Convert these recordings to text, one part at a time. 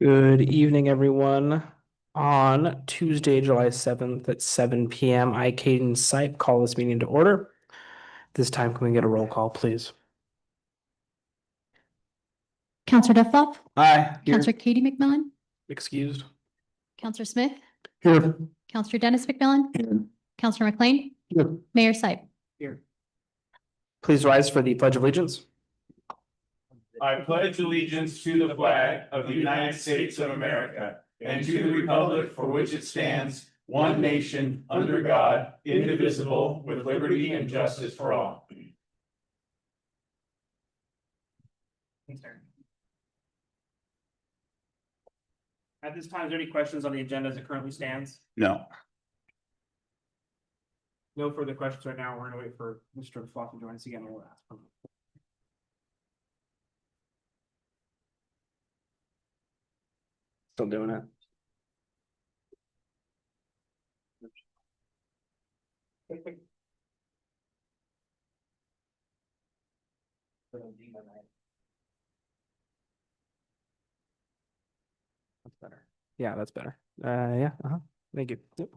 Good evening, everyone. On Tuesday, July 7th at 7 p.m., I, Caden Sipe, call this meeting to order. This time, can we get a roll call, please? Counselor Duffloff, Aye. Counselor Katie McMillan, Excused. Counselor Smith, Here. Counselor Dennis McMillan, Counselor McLean, Here. Mayor Sipe. Here. Please rise for the Pledge of Allegiance. I pledge allegiance to the flag of the United States of America and to the republic for which it stands, one nation, under God, indivisible, with liberty and justice for all. At this time, is there any questions on the agenda as it currently stands? No. No further questions right now. We're gonna wait for Mr. Fluff to join us again. We'll ask him. Still doing it. That's better. Yeah, that's better. Yeah, thank you. Yep.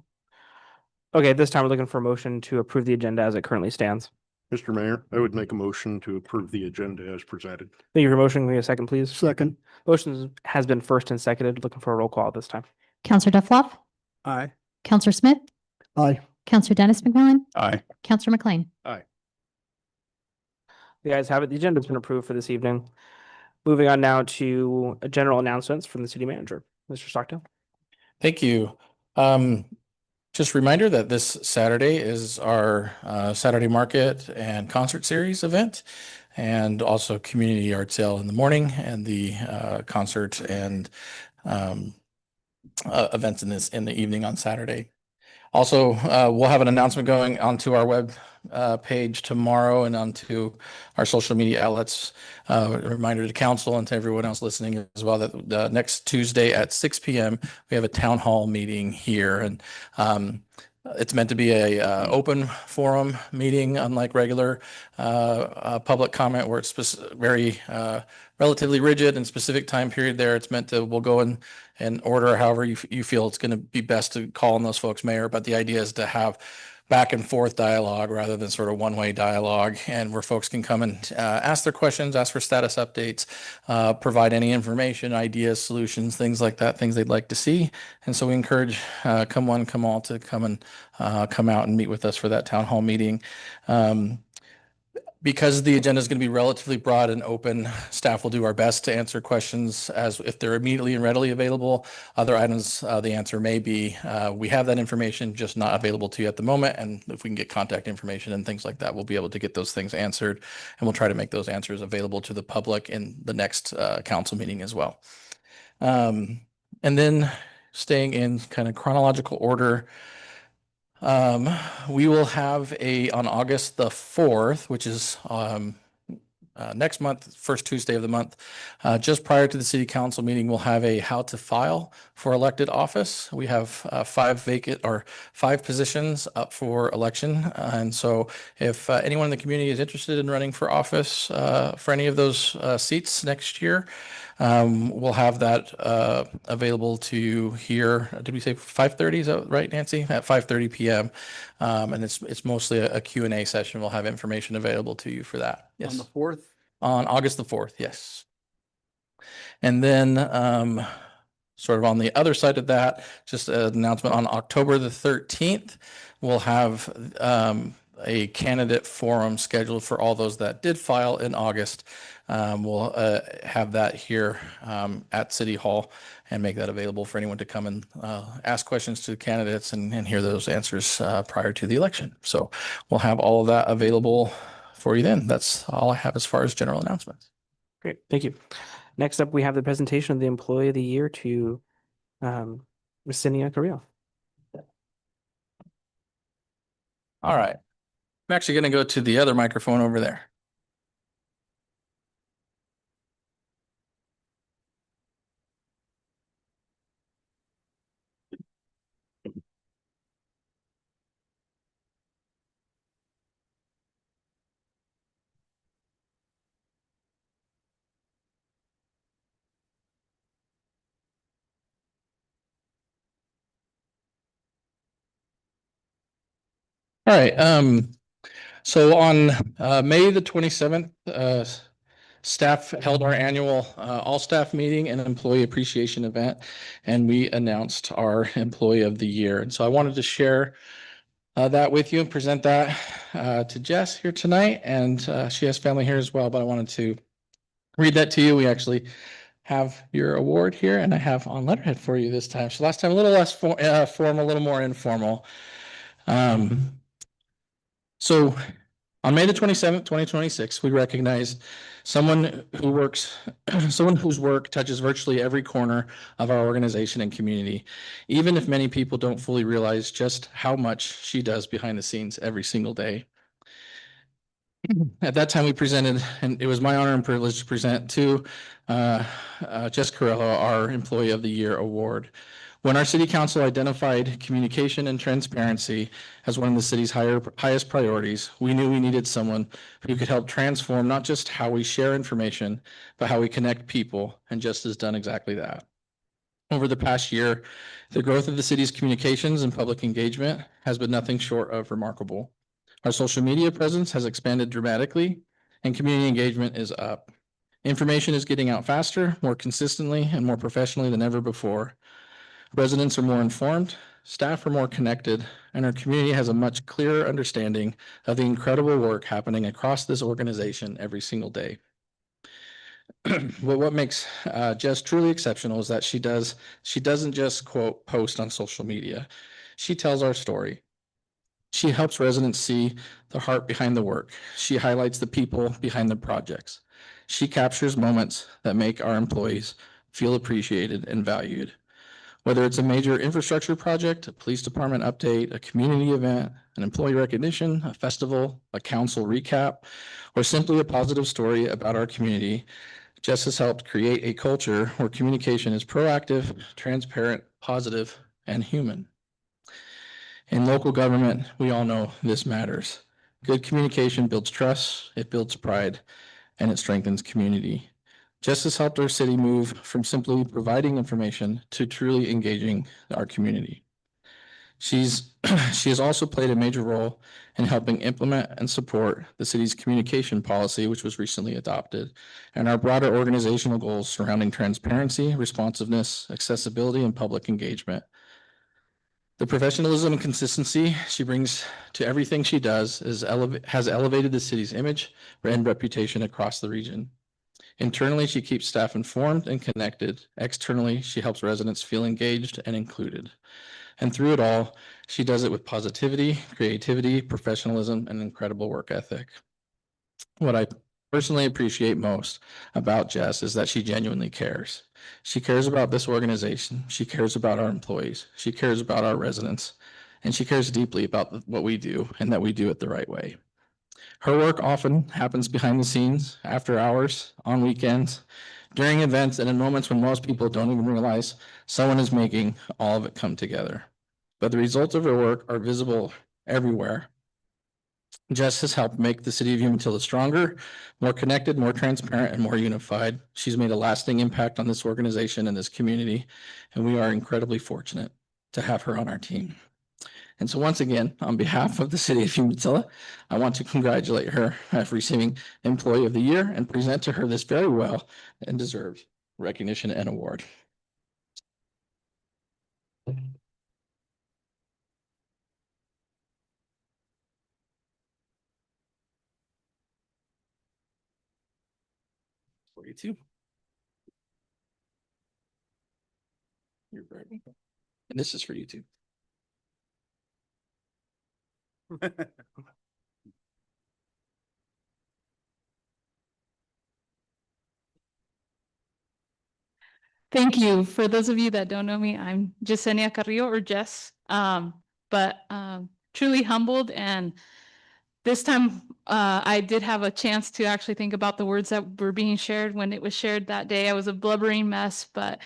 Okay, at this time, we're looking for a motion to approve the agenda as it currently stands. Mr. Mayor, I would make a motion to approve the agenda as presented. Thank you for motion. Can we get a second, please? Second. Motion has been first and seconded. Looking for a roll call this time. Counselor Duffloff, Aye. Counselor Smith, Aye. Counselor Dennis McMillan, Aye. Counselor McLean. The ayes have it. The agenda's been approved for this evening. Moving on now to general announcements from the city manager, Mr. Stockdale. Thank you. Just a reminder that this Saturday is our Saturday Market and Concert Series event, and also Community Yard Sale in the morning, and the concert and events in the evening on Saturday. Also, we'll have an announcement going onto our web page tomorrow and onto our social media outlets. A reminder to council and to everyone else listening as well that next Tuesday at 6 p.m. we have a town hall meeting here, and it's meant to be a open forum meeting, unlike regular public comment where it's very relatively rigid and specific time period there. It's meant to, we'll go in and order however you feel it's going to be best to call on those folks mayor. But the idea is to have back and forth dialogue rather than sort of one-way dialogue, and where folks can come and ask their questions, ask for status updates, provide any information, ideas, solutions, things like that, things they'd like to see. And so we encourage come one, come all to come and come out and meet with us for that town hall meeting. Because the agenda is going to be relatively broad and open, staff will do our best to answer questions as if they're immediately and readily available. Other items, the answer may be, we have that information, just not available to you at the moment. And if we can get contact information and things like that, we'll be able to get those things answered. And we'll try to make those answers available to the public in the next council meeting as well. And then staying in kind of chronological order, we will have on August the 4th, which is next month, first Tuesday of the month, just prior to the city council meeting, we'll have a how to file for elected office. We have 5 positions up for election. And so if anyone in the community is interested in running for office for any of those seats next year, we'll have that available to you here. Did we say 5:30? Is that right, Nancy? At 5:30 p.m. And it's mostly a Q&A session. We'll have information available to you for that. Yes. On the 4th? On August the 4th, yes. And then sort of on the other side of that, just an announcement on October the 13th, we'll have a candidate forum scheduled for all those that did file in August. We'll have that here at City Hall and make that available for anyone to come and ask questions to the candidates and hear those answers prior to the election. So we'll have all of that available for you then. That's all I have as far as general announcements. Great, thank you. Next up, we have the presentation of the Employee of the Year to Ms. Cinia Carrillo. All right. I'm actually going to go to the other microphone over there. All right, so on May the 27th, staff held our annual all-staff meeting and employee appreciation event, and we announced our Employee of the Year. And so I wanted to share that with you and present that to Jess here tonight. And she has family here as well, but I wanted to read that to you. We actually have your award here, and I have on letterhead for you this time. So last time a little less formal, a little more informal. So on May the 27th, 2026, we recognize someone who works, someone whose work touches virtually every corner of our organization and community, even if many people don't fully realize just how much she does behind the scenes every single day. At that time, we presented, and it was my honor and privilege to present to Jess Carello, our Employee of the Year award. When our city council identified communication and transparency as one of the city's highest priorities, we knew we needed someone who could help transform not just how we share information, but how we connect people, and Jess has done exactly that. Over the past year, the growth of the city's communications and public engagement has been nothing short of remarkable. Our social media presence has expanded dramatically, and community engagement is up. Information is getting out faster, more consistently, and more professionally than ever before. Residents are more informed, staff are more connected, and our community has a much clearer understanding of the incredible work happening across this organization every single day. But what makes Jess truly exceptional is that she doesn't just quote post on social media. She tells our story. She helps residents see the heart behind the work. She highlights the people behind the projects. She captures moments that make our employees feel appreciated and valued. Whether it's a major infrastructure project, a police department update, a community event, an employee recognition, a festival, a council recap, or simply a positive story about our community, Jess has helped create a culture where communication is proactive, transparent, positive, and human. In local government, we all know this matters. Good communication builds trust, it builds pride, and it strengthens community. Jess has helped our city move from simply providing information to truly engaging our community. She has also played a major role in helping implement and support the city's communication policy, which was recently adopted, and our broader organizational goals surrounding transparency, responsiveness, accessibility, and public engagement. The professionalism and consistency she brings to everything she does has elevated the city's image and reputation across the region. Internally, she keeps staff informed and connected. Externally, she helps residents feel engaged and included. And through it all, she does it with positivity, creativity, professionalism, and incredible work ethic. What I personally appreciate most about Jess is that she genuinely cares. She cares about this organization. She cares about our employees. She cares about our residents. And she cares deeply about what we do and that we do it the right way. Her work often happens behind the scenes, after hours, on weekends, during events, and in moments when most people don't even realize someone is making all of it come together. But the results of her work are visible everywhere. Jess has helped make the city of Umatilla stronger, more connected, more transparent, and more unified. She's made a lasting impact on this organization and this community, and we are incredibly fortunate to have her on our team. And so once again, on behalf of the city of Umatilla, I want to congratulate her for receiving Employee of the Year and present to her this very well and deserved recognition and award. For you too. You're very welcome. And this is for you too. Thank you. For those of you that don't know me, I'm Yesenia Carrillo, or Jess, but truly humbled. And this time I did have a chance to actually think about the words that were being shared when it was shared that day. I was a blubbering mess, but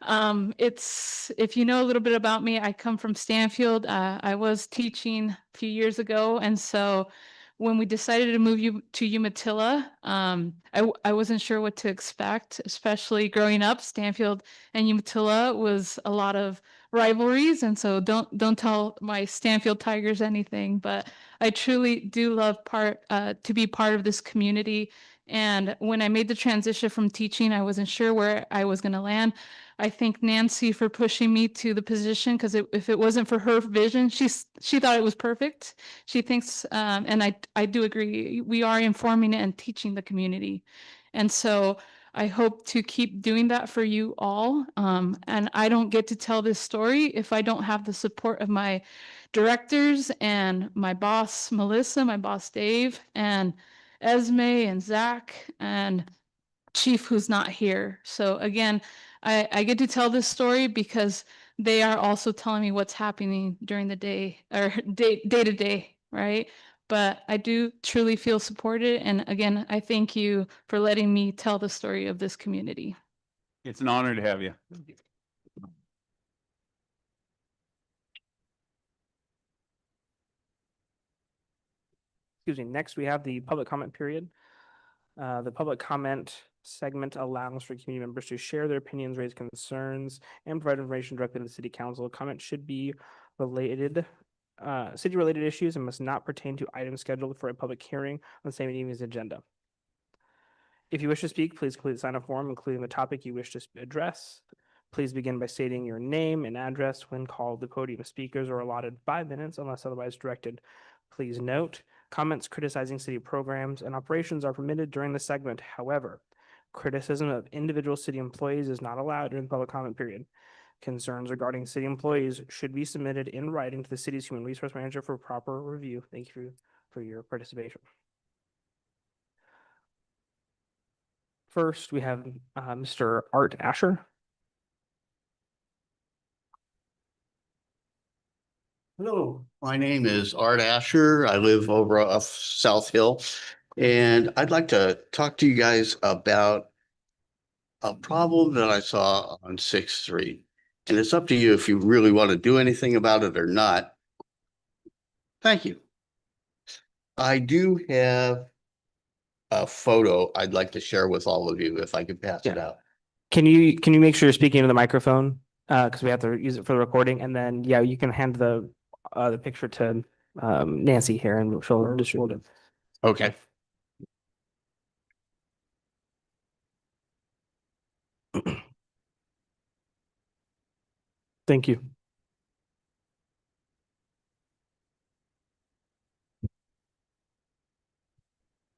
if you know a little bit about me, I come from Stanfield. I was teaching a few years ago, and so when we decided to move you to Umatilla, I wasn't sure what to expect, especially growing up. Stanfield and Umatilla was a lot of rivalries, and so don't tell my Stanfield Tigers anything, but I truly do love to be part of this community. And when I made the transition from teaching, I wasn't sure where I was going to land. I thank Nancy for pushing me to the position, because if it wasn't for her vision, she thought it was perfect. She thinks, and I do agree, we are informing and teaching the community. And so I hope to keep doing that for you all. And I don't get to tell this story if I don't have the support of my directors and my boss, Melissa, my boss, Dave, and Esme and Zach and Chief, who's not here. So again, I get to tell this story because they are also telling me what's happening during the day or day to day, right? But I do truly feel supported. And again, I thank you for letting me tell the story of this community. It's an honor to have you. Excuse me. Next, we have the public comment period. The public comment segment allows for community members to share their opinions, raise concerns, and provide information directly to the city council. Comments should be city-related issues and must not pertain to items scheduled for a public hearing on the same evening's agenda. If you wish to speak, please complete the sign-up form, including the topic you wish to address. Please begin by stating your name and address when called. The podium speakers are allotted 5 minutes unless otherwise directed. Please note, comments criticizing city programs and operations are permitted during the segment. However, criticism of individual city employees is not allowed during the public comment period. Concerns regarding city employees should be submitted in writing to the city's human resource manager for proper review. Thank you for your participation. First, we have Mr. Art Asher. Hello, my name is Art Asher. I live over off South Hill, and I'd like to talk to you guys about a problem that I saw on 6th Street. And it's up to you if you really want to do anything about it or not. Thank you. I do have a photo I'd like to share with all of you if I could pass it out. Can you make sure you're speaking into the microphone? Because we have to use it for the recording, and then you can hand the picture to Nancy here, and she'll distribute it. Okay. Thank you.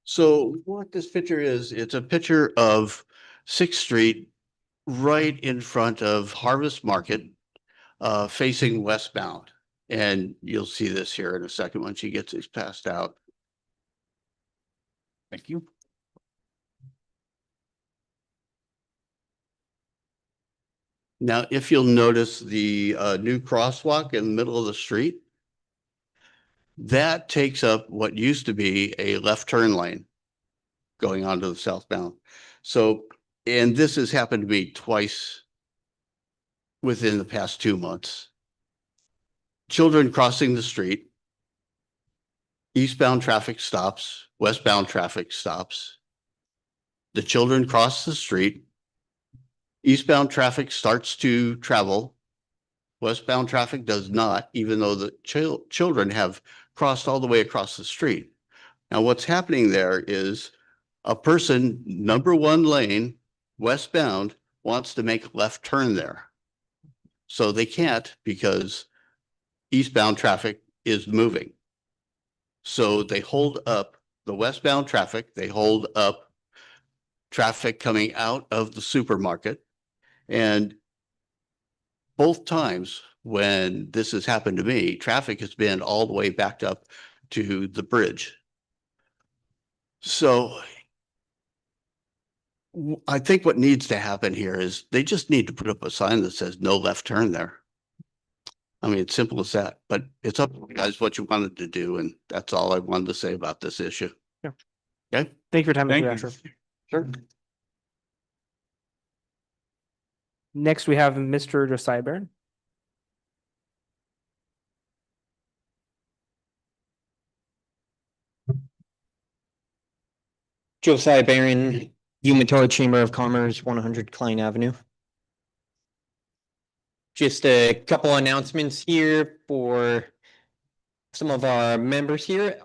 So what this picture is, it's a picture of 6th Street right in front of Harvest Market, facing westbound. And you'll see this here in a second when she gets this passed out. Thank you. Now, if you'll notice the new crosswalk in the middle of the street, that takes up what used to be a left turn lane going onto the southbound. So, and this has happened to me twice within the past 2 months. Children crossing the street, eastbound traffic stops, westbound traffic stops. The children cross the street, eastbound traffic starts to travel. Westbound traffic does not, even though the children have crossed all the way across the street. Now, what's happening there is a person, number 1 lane, westbound, wants to make a left turn there. So they can't because eastbound traffic is moving. So they hold up the westbound traffic, they hold up traffic coming out of the supermarket. And both times when this has happened to me, traffic has been all the way backed up to the bridge. So I think what needs to happen here is they just need to put up a sign that says no left turn there. I mean, it's simple as that, but it's up to you guys what you wanted to do. And that's all I wanted to say about this issue. Yeah. Okay. Thank you for your time, Thank Mr. you. Asher. Sure. Next, we have Mr. Josiah Barron. Josiah Barron, Umatilla Chamber of Commerce, 100 Klein Avenue. just a couple announcements here for some of our members here.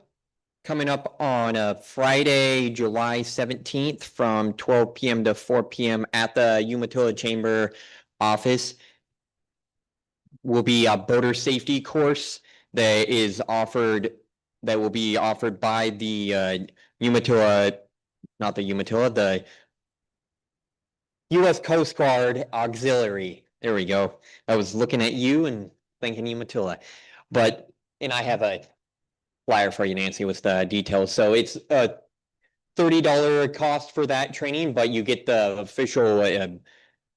Coming up on Friday, July 17th from 12 p.m. to 4 p.m. at the Umatilla Chamber office will be a boater safety course that will be offered by the Umatilla, not the Umatilla, the U.S. Coast Guard Auxiliary. There we go. I was looking at you and thinking Umatilla. And I have a flyer for you, Nancy, with the details. So it's a $30 cost for that training, but you get the official,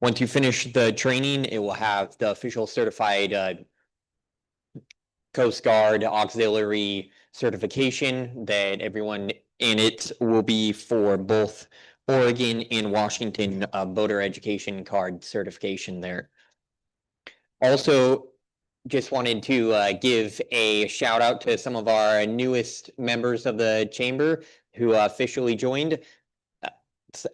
once you finish the training, it will have the official certified Coast Guard Auxiliary certification that everyone in it will be for both Oregon and Washington boater education card certification there. Also, just wanted to give a shout out to some of our newest members of the chamber who officially joined.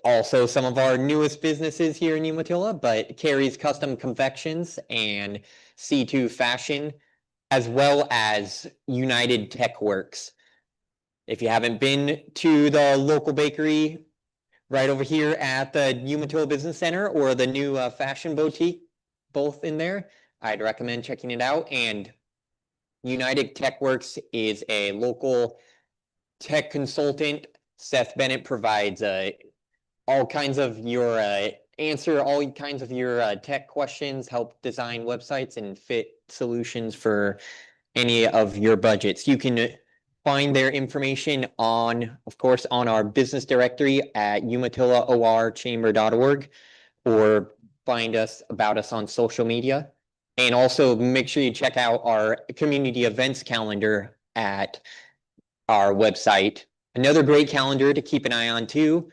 Also, some of our newest businesses here in Umatilla, but Carrie's Custom Confections and C2 Fashion, as well as United Tech Works. If you haven't been to the local bakery right over here at the Umatilla Business Center or the new fashion boutique, both in there, I'd recommend checking it out. And United Tech Works is a local tech consultant. Seth Bennett provides all kinds of your answer all kinds of your tech questions, help design websites and fit solutions for any of your budgets. You can find their information on, of course, on our business directory at umatillaorchamber.org, or find us about us on social media. And also make sure you check out our community events calendar at our website. Another great calendar to keep an eye on too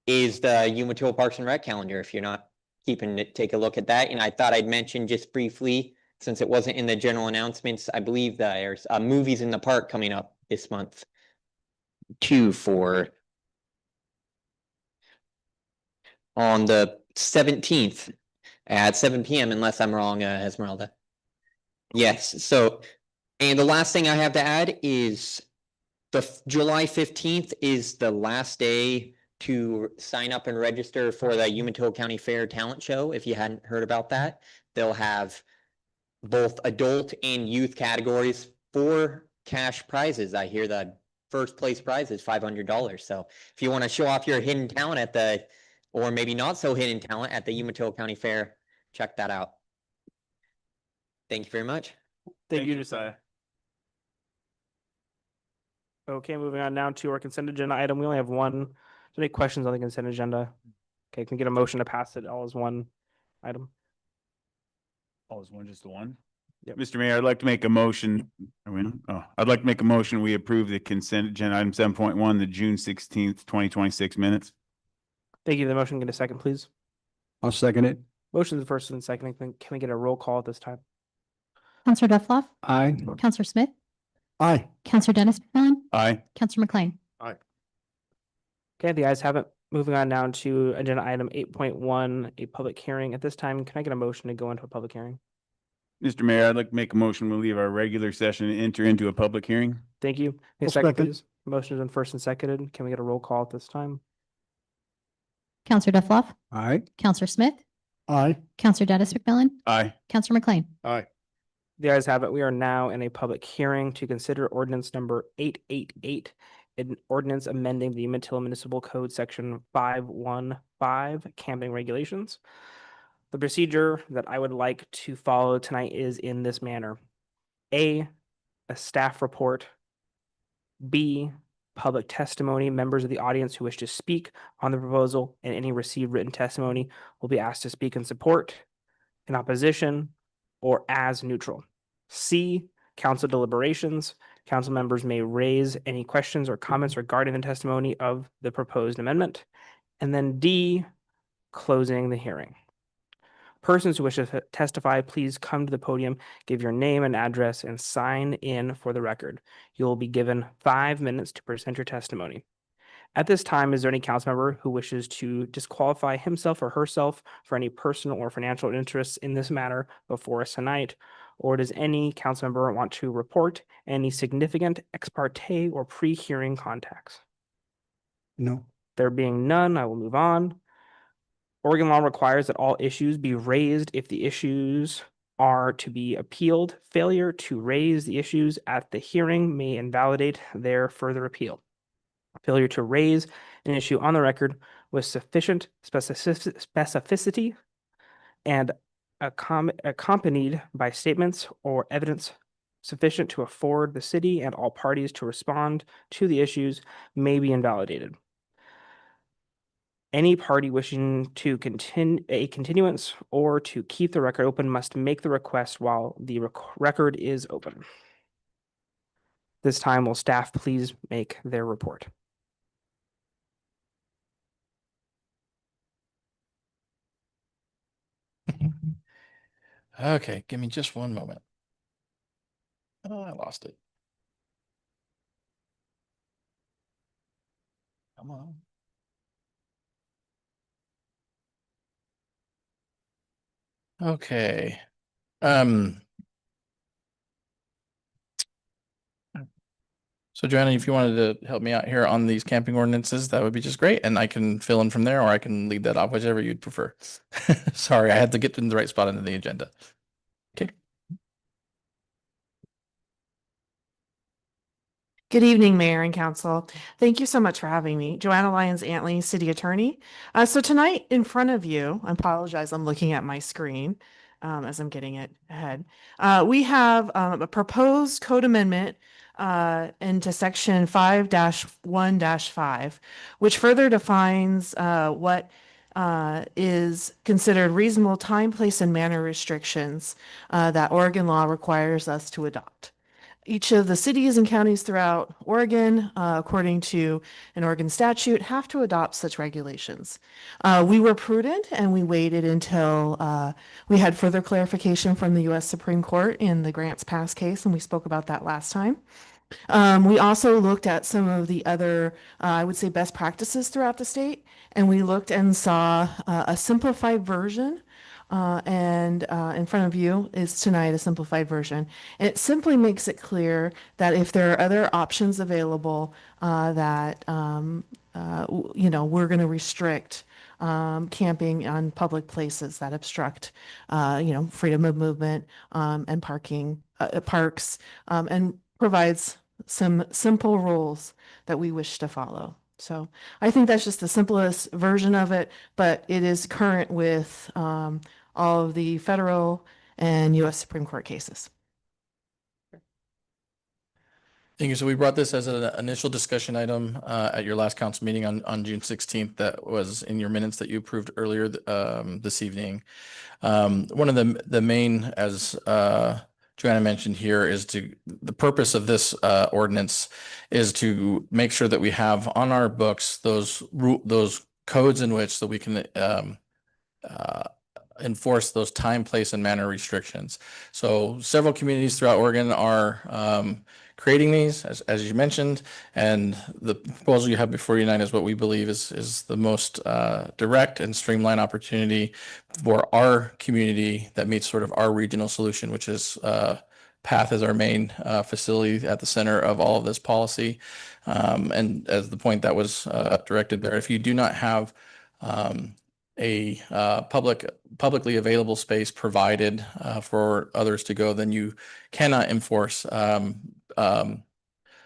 is the Umatilla Parks and Rec calendar. If you're not keeping it, take a look at that. And I thought I'd mention just briefly, since it wasn't in the general announcements, I believe that there's movies in the park coming up this month too, for on the 17th at 7 p.m. unless I'm wrong, Esmeralda. Yes, so, and the last thing I have to add is July 15th is the last day to sign up and register for the Umatilla County Fair Talent Show. If you hadn't heard about that, they'll have both adult and youth categories for cash prizes. I hear the first place prize is $500. So if you want to show off your hidden talent at the, or maybe not so hidden talent at the Umatilla County Fair, check that out. Thank you very much. Thank you, Josiah. Okay, moving on now to our consent agenda item. We only have one. Any questions on the consent agenda? Okay, can we get a motion to pass it all as one item? Oh, is one just the one? Yep. Mr. Mayor, I'd like to make a motion. Are we on? Oh, I'd like to make a motion. We approve the consent agenda item 7.1, the June 16th, 2026 minutes. Thank you. The motion, get a second, please. I'll second it. Motion is first and second. Can we get a roll call at this time? Counselor Duffloff, Aye. Counselor Smith, Aye. Counselor Dennis McMillan, Aye. Counselor McLean. Okay, the ayes have it. Moving on now to agenda item 8.1, a public hearing. At this time, can I get a motion to go into a public hearing? Mr. Mayor, I'd like to make a motion. We'll leave our regular session and enter into a public hearing. Thank you. Need a I'll second, second. please. Motion has been first and seconded. Can we get a roll call at this time? Counselor Duffloff, Aye. Counselor Smith, Aye. Counselor Dennis McMillan, Aye. Counselor McLean. The ayes have it. We are now in a public hearing to consider ordinance number 888, an ordinance amending the Umatilla Municipal Code Section 515 camping regulations. The procedure that I would like to follow tonight is in this manner. A staff report. B, public testimony. Members of the audience who wish to speak on the proposal and any received written testimony will be asked to speak in support, in opposition, or as neutral. C, council deliberations. Council members may raise any questions or comments regarding the testimony of the proposed amendment. And then D, closing the hearing. Persons who wish to testify, please come to the podium, give your name and address, and sign in for the record. You will be given 5 minutes to present your testimony. At this time, is there any council member who wishes to disqualify himself or herself for any personal or financial interests in this matter before us tonight? Or does any council member want to report any significant ex parte or pre-hearing contacts? No. There being none, I will move on. Oregon law requires that all issues be raised if the issues are to be appealed. Failure to raise the issues at the hearing may invalidate their further appeal. Failure to raise an issue on the record with sufficient specificity and accompanied by statements or evidence sufficient to afford the city and all parties to respond to the issues may be invalidated. Any party wishing to continue a continuance or to keep the record open must make the request while the record is open. This time, will staff please make their report? Okay, give me just one moment. Oh, I lost it. Come on. Okay. So Joanna, if you wanted to help me out here on these camping ordinances, that would be just great. And I can fill in from there, or I can lead that off, whichever you'd prefer. Sorry, I had to get in the right spot into the agenda. Okay. Good evening, Mayor and Council. Thank you so much for having me. Joanna Lyons-Antley, City Attorney. So tonight in front of you, I apologize, I'm looking at my screen as I'm getting it ahead. We have a proposed code amendment into section 5-1-5, which further defines what is considered reasonable time, place, and manner restrictions that Oregon law requires us to adopt. Each of the cities and counties throughout Oregon, according to an Oregon statute, have to adopt such regulations. We were prudent and we waited until we had further clarification from the U.S. Supreme Court in the Grants Pass case, and we spoke about that last time. We also looked at some of the other, I would say, best practices throughout the state, and we looked and saw a simplified version. In front of you is tonight a simplified version. And it simply makes it clear that if there are other options available that, we're going to restrict camping on public places that obstruct, freedom of movement and parking, parks, and provides some simple rules that we wish to follow. So I think that's just the simplest version of it, but it is current with all of the federal and U.S. Supreme Court cases. Thank you. So we brought this as an initial discussion item at your last council meeting on June 16th. That was in your minutes that you approved earlier this evening. One of the main, as Joanna mentioned here, is the purpose of this ordinance is to make sure that we have on our books those codes in which that we can enforce those time, place, and manner restrictions. So several communities throughout Oregon are creating these, as you mentioned, and the proposal you have before you tonight is what we believe is the most direct and streamlined opportunity for our community that meets sort of our regional solution, which is PATH is our main facility at the center of all of this policy. And as the point that was directed there, if you do not have a publicly available space provided for others to go, then you cannot enforce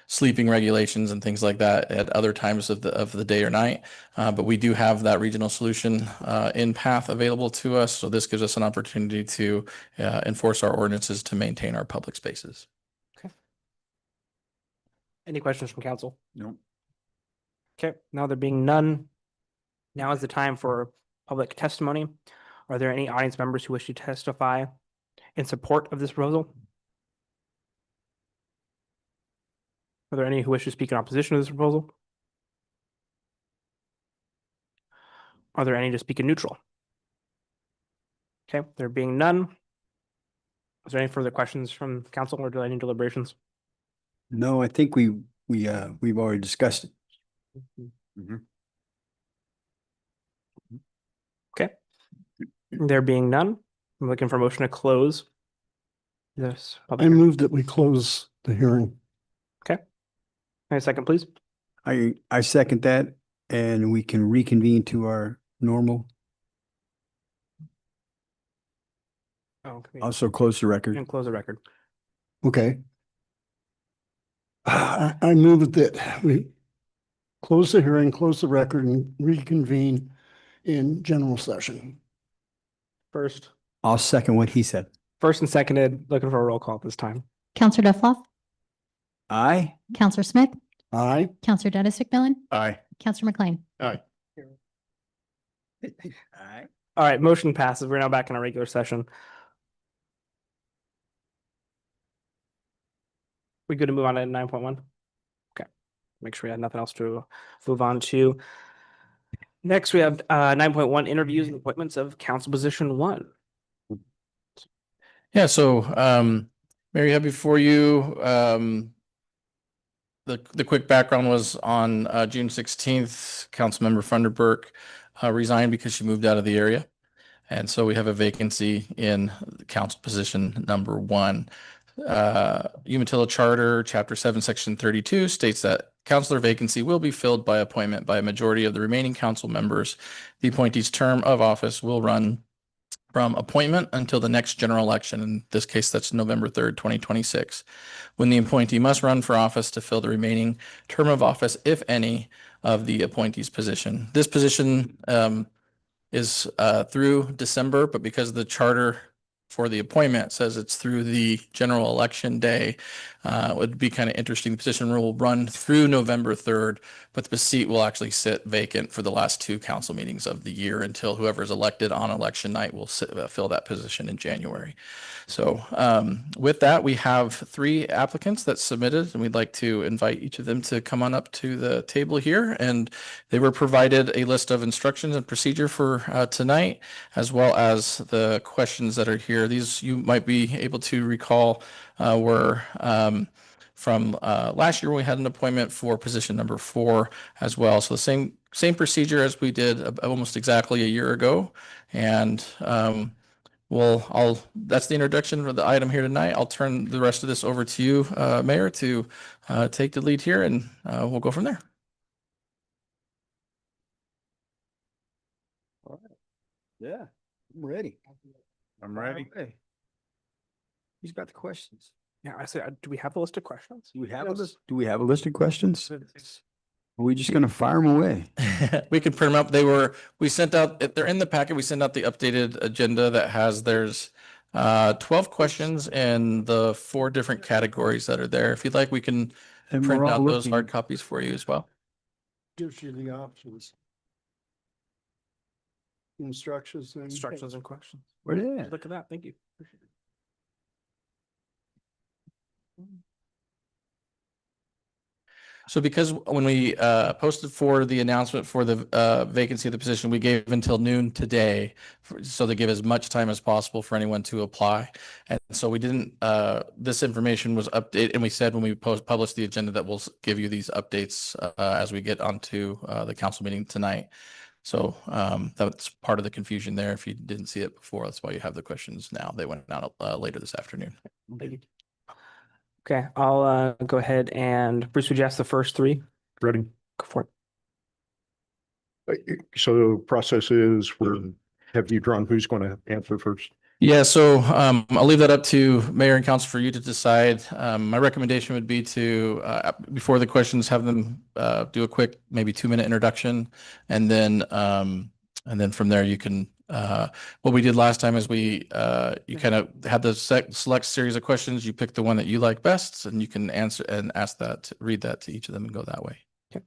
sleeping regulations and things like that at other times of the day or night. But we do have that regional solution in PATH available to us. So this gives us an opportunity to enforce our ordinances to maintain our public spaces. Okay. Any questions from council? No. Okay, now there being none, now is the time for public testimony. Are there any audience members who wish to testify in support of this proposal? Are there any who wish to speak in opposition to this proposal? Are there any to speak in neutral? Okay, there being none. Is there any further questions from council or do I need deliberations? No, I think we've already discussed it. Okay. There being none, I'm looking for a motion to close this. public I hearing. move that we close the hearing. A second, please. I second that, and we can reconvene to our normal, Oh, can we- also close the record. and close the record. Okay. I move that we close the hearing, close the record, and reconvene in general session. First I'll second what he said. and seconded, looking for a roll call at this time. Counselor Duffloff, Aye. Counselor Smith, Aye. Counselor Dennis McMillan, Aye. Counselor McLean. Aye. All right, motion passes. We're now back in our regular session. We good to move on to 9.1? Okay, make sure we have nothing else to move on to. Next, we have 9.1 interviews and appointments of council position 1. Yeah, so Mary, you have before you the quick background was on June 16th, Councilmember Funderburk resigned because she moved out of the area. And so we have a vacancy in council position number 1. Umatilla Charter, Chapter 7, Section 32 states that councilor vacancy will be filled by appointment by a majority of the remaining council members. The appointee's term of office will run from appointment until the next general election. In this case, that's November 3rd, 2026, when the appointee must run for office to fill the remaining term of office, if any, of the appointee's position. This position is through December, but because the charter for the appointment says it's through the general election day, it would be kind of interesting. The position will run through November 3rd, but the seat will actually sit vacant for the last 2 council meetings of the year until whoever is elected on election night will fill that position in January. So with that, we have 3 applicants that submitted, and we'd like to invite each of them to come on up to the table here. And they were provided a list of instructions and procedure for tonight, as well as the questions that are here. These you might be able to recall were from last year when we had an appointment for position number 4 as well. So the same procedure as we did almost exactly a year ago. And that's the introduction for the item here tonight. I'll turn the rest of this over to you, Mayor, to take the lead here, and we'll go from there. All right. Yeah, I'm ready. I'm ready. Okay. Who's got the questions? Yeah, I say, do we have a list of questions? Do we have a list? Do we have a list of questions? Are we just gonna fire them away? We could print them up. We sent out, if they're in the packet, we sent out the updated agenda that has, there's 12 questions in the 4 different categories that are there. If you'd like, we can And print we're all out those looking- hard copies for you as well. Gives you the options. Instructions. and- Instructions and questions. Where it is? Look at that. Thank you. Appreciate it. So because when we posted for the announcement for the vacancy of the position, we gave until noon today, so to give as much time as possible for anyone to apply. And so we didn't, this information was updated, and we said when we publish the agenda that we'll give you these updates as we get onto the council meeting tonight. So that's part of the confusion there. If you didn't see it before, that's why you have the questions now. They went out later this afternoon. Thank you. Okay, I'll go ahead and Bruce, would you ask the first 3? Ready. Go for it. So process is, have you drawn who's going to answer first? Yeah, so I'll leave that up to Mayor and Council for you to decide. My recommendation would be to, before the questions, have them do a quick, maybe 2-minute introduction, and then from there you can. What we did last time is you kind of had the select series of questions. You pick the one that you like best, and you can answer and read that to each of them and go that way. Okay.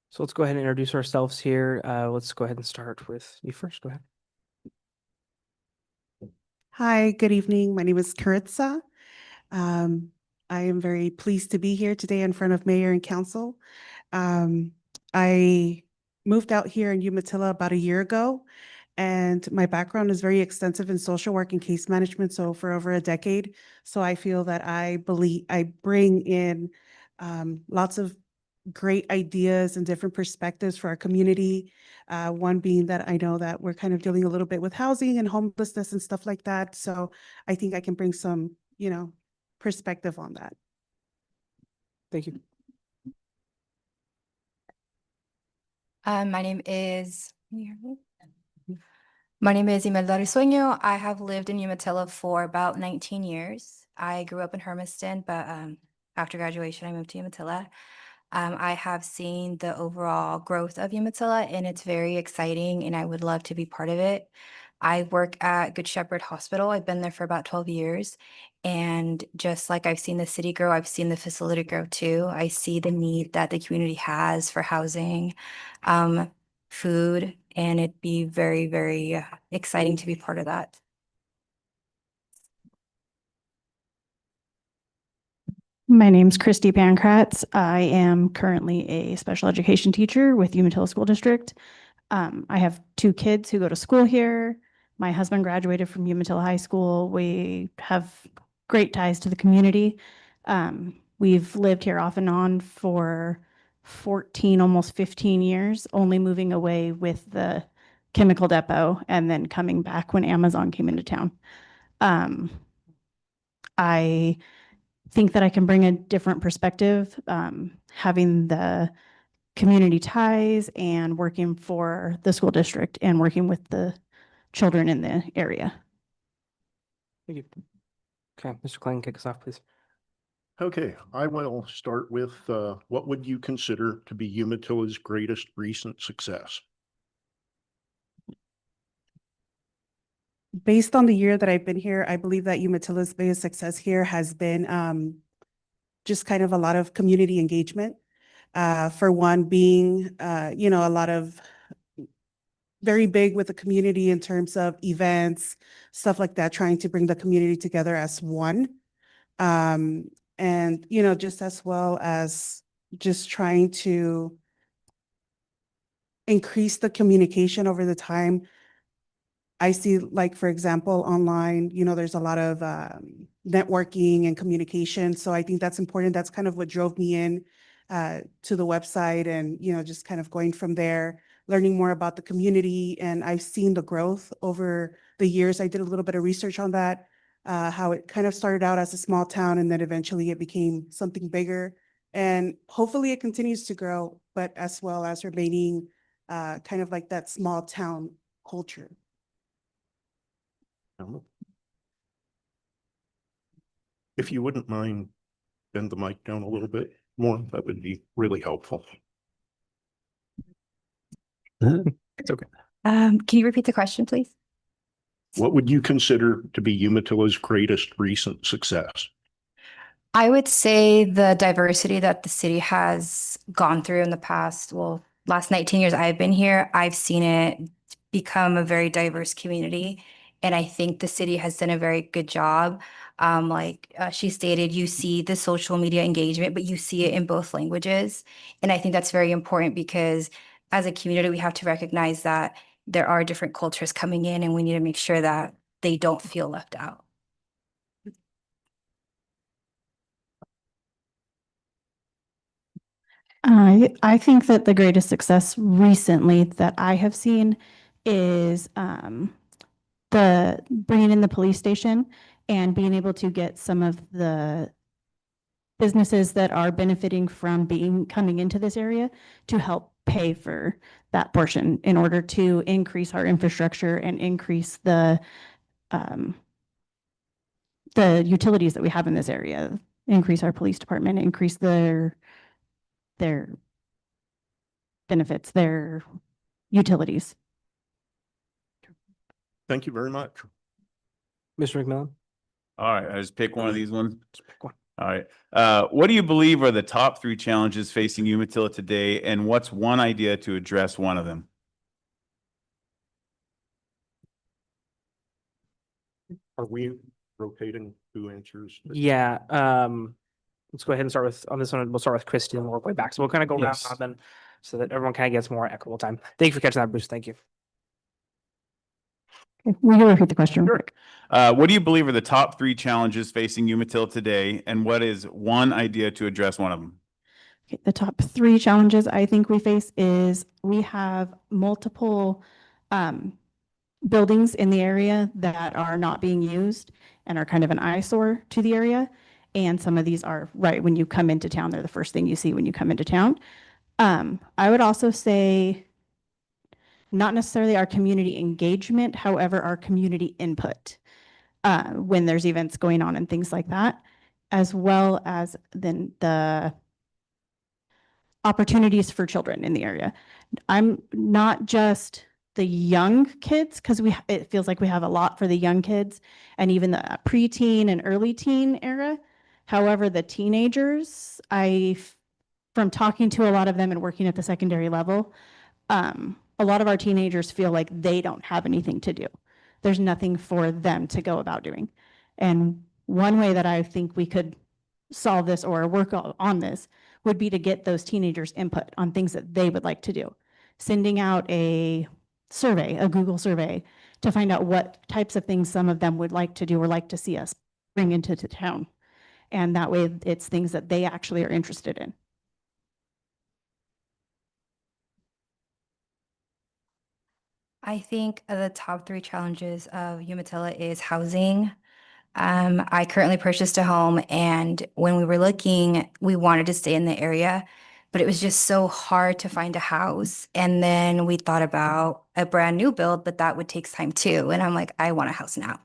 So let's go ahead and introduce ourselves here. Let's go ahead and start with you first. Go ahead. Hi, good evening. My name is Karitsa. I am very pleased to be here today in front of Mayor and Council. I moved out here in Umatilla about a year ago, and my background is very extensive in social work and case management, so for over a decade. So I feel that I bring in lots of great ideas and different perspectives for our community. One being that I know that we're kind of dealing a little bit with housing and homelessness and stuff like that. So I think I can bring some, perspective on that. Thank you. My name is, can you hear me? My name is Imelda Risueño. I have lived in Umatilla for about 19 years. I grew up in Hermiston, but after graduation, I moved to Umatilla. I have seen the overall growth of Umatilla, and it's very exciting, and I would love to be part of it. I work at Good Shepherd Hospital. I've been there for about 12 years. And just like I've seen the city grow, I've seen the facility grow too. I see the need that the community has for housing, food, and it'd be very, very exciting to be part of that. My name's Christy Pankratz. I am currently a special education teacher with Umatilla School District. I have 2 kids who go to school here. My husband graduated from Umatilla High School. We have great ties to the community. We've lived here off and on for 14, almost 15 years, only moving away with the chemical depot and then coming back when Amazon came into town. I think that I can bring a different perspective, having the community ties and working for the school district and working with the children in the area. Thank you. Okay, Mr. Klein, kick us off, please. Okay, I will start with, what would you consider to be Umatilla's greatest recent success? Based on the year that I've been here, I believe that Umatilla's biggest success here has been just kind of a lot of community engagement. For one being, a lot of very big with the community in terms of events, stuff like that, trying to bring the community together as one. And, just as well as just trying to increase the communication over the time. I see, like, for example, online, there's a lot of networking and communication. So I think that's important. That's kind of what drove me in to the website and, just kind of going from there, learning more about the community. And I've seen the growth over the years. I did a little bit of research on that, how it kind of started out as a small town and then eventually it became something bigger. And hopefully it continues to grow, but as well as remaining kind of like that small town culture. If you wouldn't mind, bend the mic down a little bit more, that would be really helpful. It's okay. Can you repeat the question, please? What would you consider to be Umatilla's greatest recent success? I would say the diversity that the city has gone through in the last 19 years I've been here, I've seen it become a very diverse community. And I think the city has done a very good job. Like she stated, you see the social media engagement, but you see it in both languages. And I think that's very important because as a community, we have to recognize that there are different cultures coming in and we need to make sure that they don't feel left out. I think that the greatest success recently that I have seen is the bringing in the police station and being able to get some of the businesses that are benefiting from coming into this area to help pay for that portion in order to increase our infrastructure and increase the utilities that we have in this area, increase our police department, increase their benefits, their utilities. Thank you very much. Mr. McMillan? All right, I just pick one of these ones. Just pick one. All right. What do you believe are the top 3 challenges facing Umatilla today, and what's one idea to address one of them? Are we rotating who answers? Yeah, let's go ahead and start with, on this one, we'll start with Christy and we'll work way back. So we'll kind of go around Yes. robin so that everyone kind of gets more equitable time. Thank you for catching that, Bruce. Thank you. Okay, will you repeat the question? Sure. What do you believe are the top 3 challenges facing Umatilla today, and what is one idea to address one of them? Okay, the top three challenges I think we face is we have multiple buildings in the area that are not being used and are kind of an eyesore to the area. And some of these are right when you come into town, they're the first thing you see when you come into town. I would also say not necessarily our community engagement, however, our community input when there's events going on and things like that, as well as then the opportunities for children in the area. I'm not just the young kids, because it feels like we have a lot for the young kids and even the preteen and early teen era. However, the teenagers, from talking to a lot of them and working at the secondary level, a lot of our teenagers feel like they don't have anything to do. There's nothing for them to go about doing. And one way that I think we could solve this or work on this would be to get those teenagers' input on things that they would like to do. Sending out a survey, a Google survey, to find out what types of things some of them would like to do or like to see us bring into town. And that way it's things that they actually are interested in. I think the top three challenges of Umatilla is housing. I currently purchased a home, and when we were looking, we wanted to stay in the area, but it was just so hard to find a house. And then we thought about a brand new build, but that would take time too. And I'm like, I want a house now.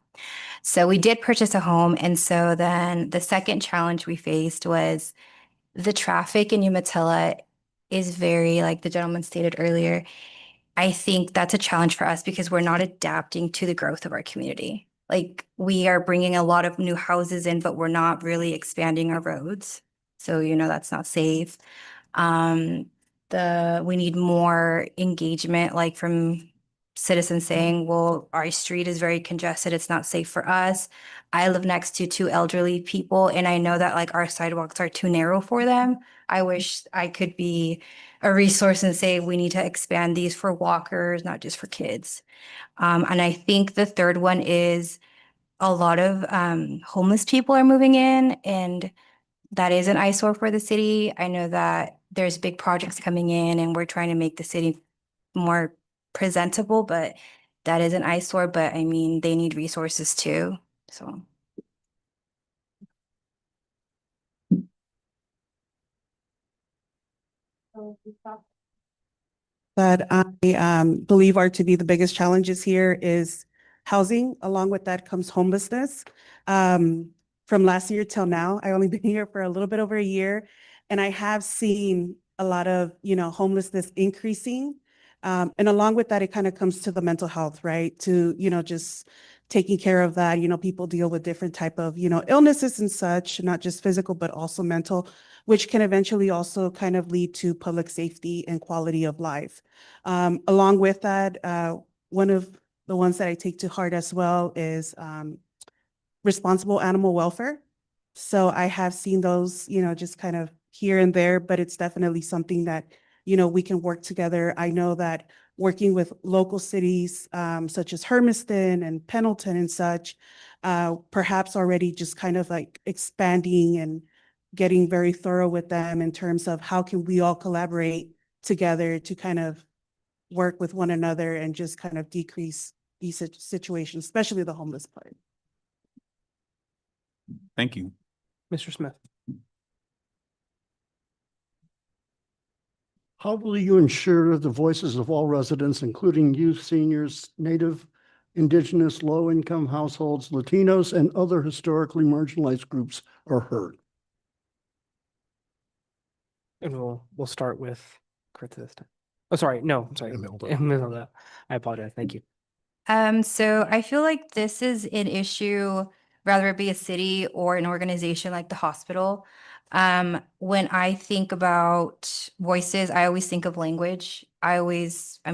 So we did purchase a home. And so then the second challenge we faced was the traffic in Umatilla is very, like the gentleman stated earlier, I think that's a challenge for us because we're not adapting to the growth of our community. Like we are bringing a lot of new houses in, but we're not really expanding our roads. So, that's not safe. We need more engagement, like from citizens saying, well, our street is very congested. It's not safe for us. I live next to two elderly people, and I know that like our sidewalks are too narrow for them. I wish I could be a resource and say we need to expand these for walkers, not just for kids. And I think the third one is a lot of homeless people are moving in, and that is an eyesore for the city. I know that there's big projects coming in and we're trying to make the city more presentable, but that is an eyesore. But I mean, they need resources too. So. That I believe are to be the biggest challenges here is housing. Along with that comes homelessness. From last year till now, I only been here for a little bit over a year, and I have seen a lot of, homelessness increasing. And along with that, it kind of comes to the mental health, right? To, just taking care of that. People deal with different type of, illnesses and such, not just physical, but also mental, which can eventually also kind of lead to public safety and quality of life. Along with that, one of the ones that I take to heart as well is responsible animal welfare. So I have seen those, just kind of here and there, but it's definitely something that, we can work together. I know that working with local cities such as Hermiston and Pendleton and such, perhaps already just kind of like expanding and getting very thorough with them in terms of how can we all collaborate together to kind of work with one another and just kind of decrease these situations, especially the homeless part. Thank you. Mr. Smith. How will you ensure the voices of all residents, including youth, seniors, Native, Indigenous, low-income households, Latinos, and other historically marginalized groups are heard? And we'll start with Kurt this time. Oh, sorry. No, I'm sorry. Imelda. I apologize. Thank you. So I feel like this is an issue, whether it be a city or an organization like the hospital. When I think about voices, I always think of language. I'm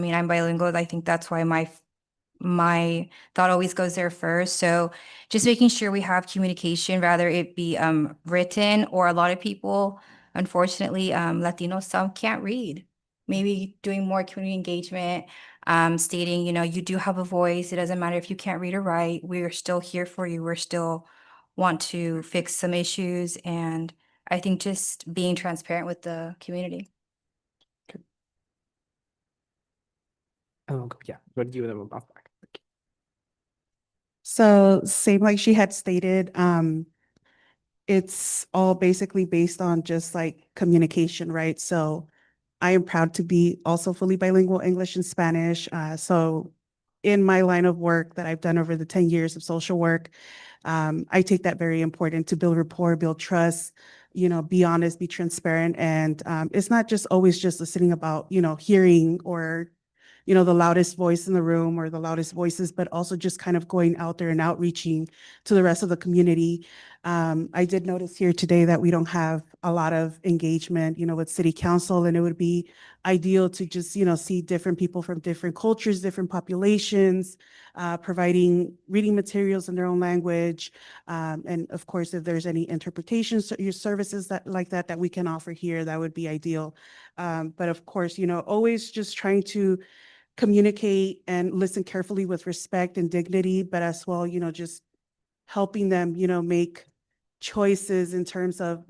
bilingual. I think that's why my thought always goes there first. So just making sure we have communication, rather it be written, or a lot of people, unfortunately, Latinos, some can't read. Maybe doing more community engagement, stating, you do have a voice. It doesn't matter if you can't read or write. We are still here for you. We're still want to fix some issues and I think just being transparent with the community. Oh, yeah, go to you and then we'll bounce back. So same like she had stated, it's all basically based on just like communication, right? So I am proud to be also fully bilingual English and Spanish. So in my line of work that I've done over the 10 years of social work, I take that very important to build rapport, build trust, be honest, be transparent. And it's not just always just listening about, hearing or the loudest voice in the room or the loudest voices, but also just kind of going out there and outreaching to the rest of the community. I did notice here today that we don't have a lot of engagement, with city council, and it would be ideal to just, see different people from different cultures, different populations, providing reading materials in their own language. And of course, if there's any interpretations, your services that we can offer here, that would be ideal. But of course, always just trying to communicate and listen carefully with respect and dignity, but as well, just helping them, make choices in terms of,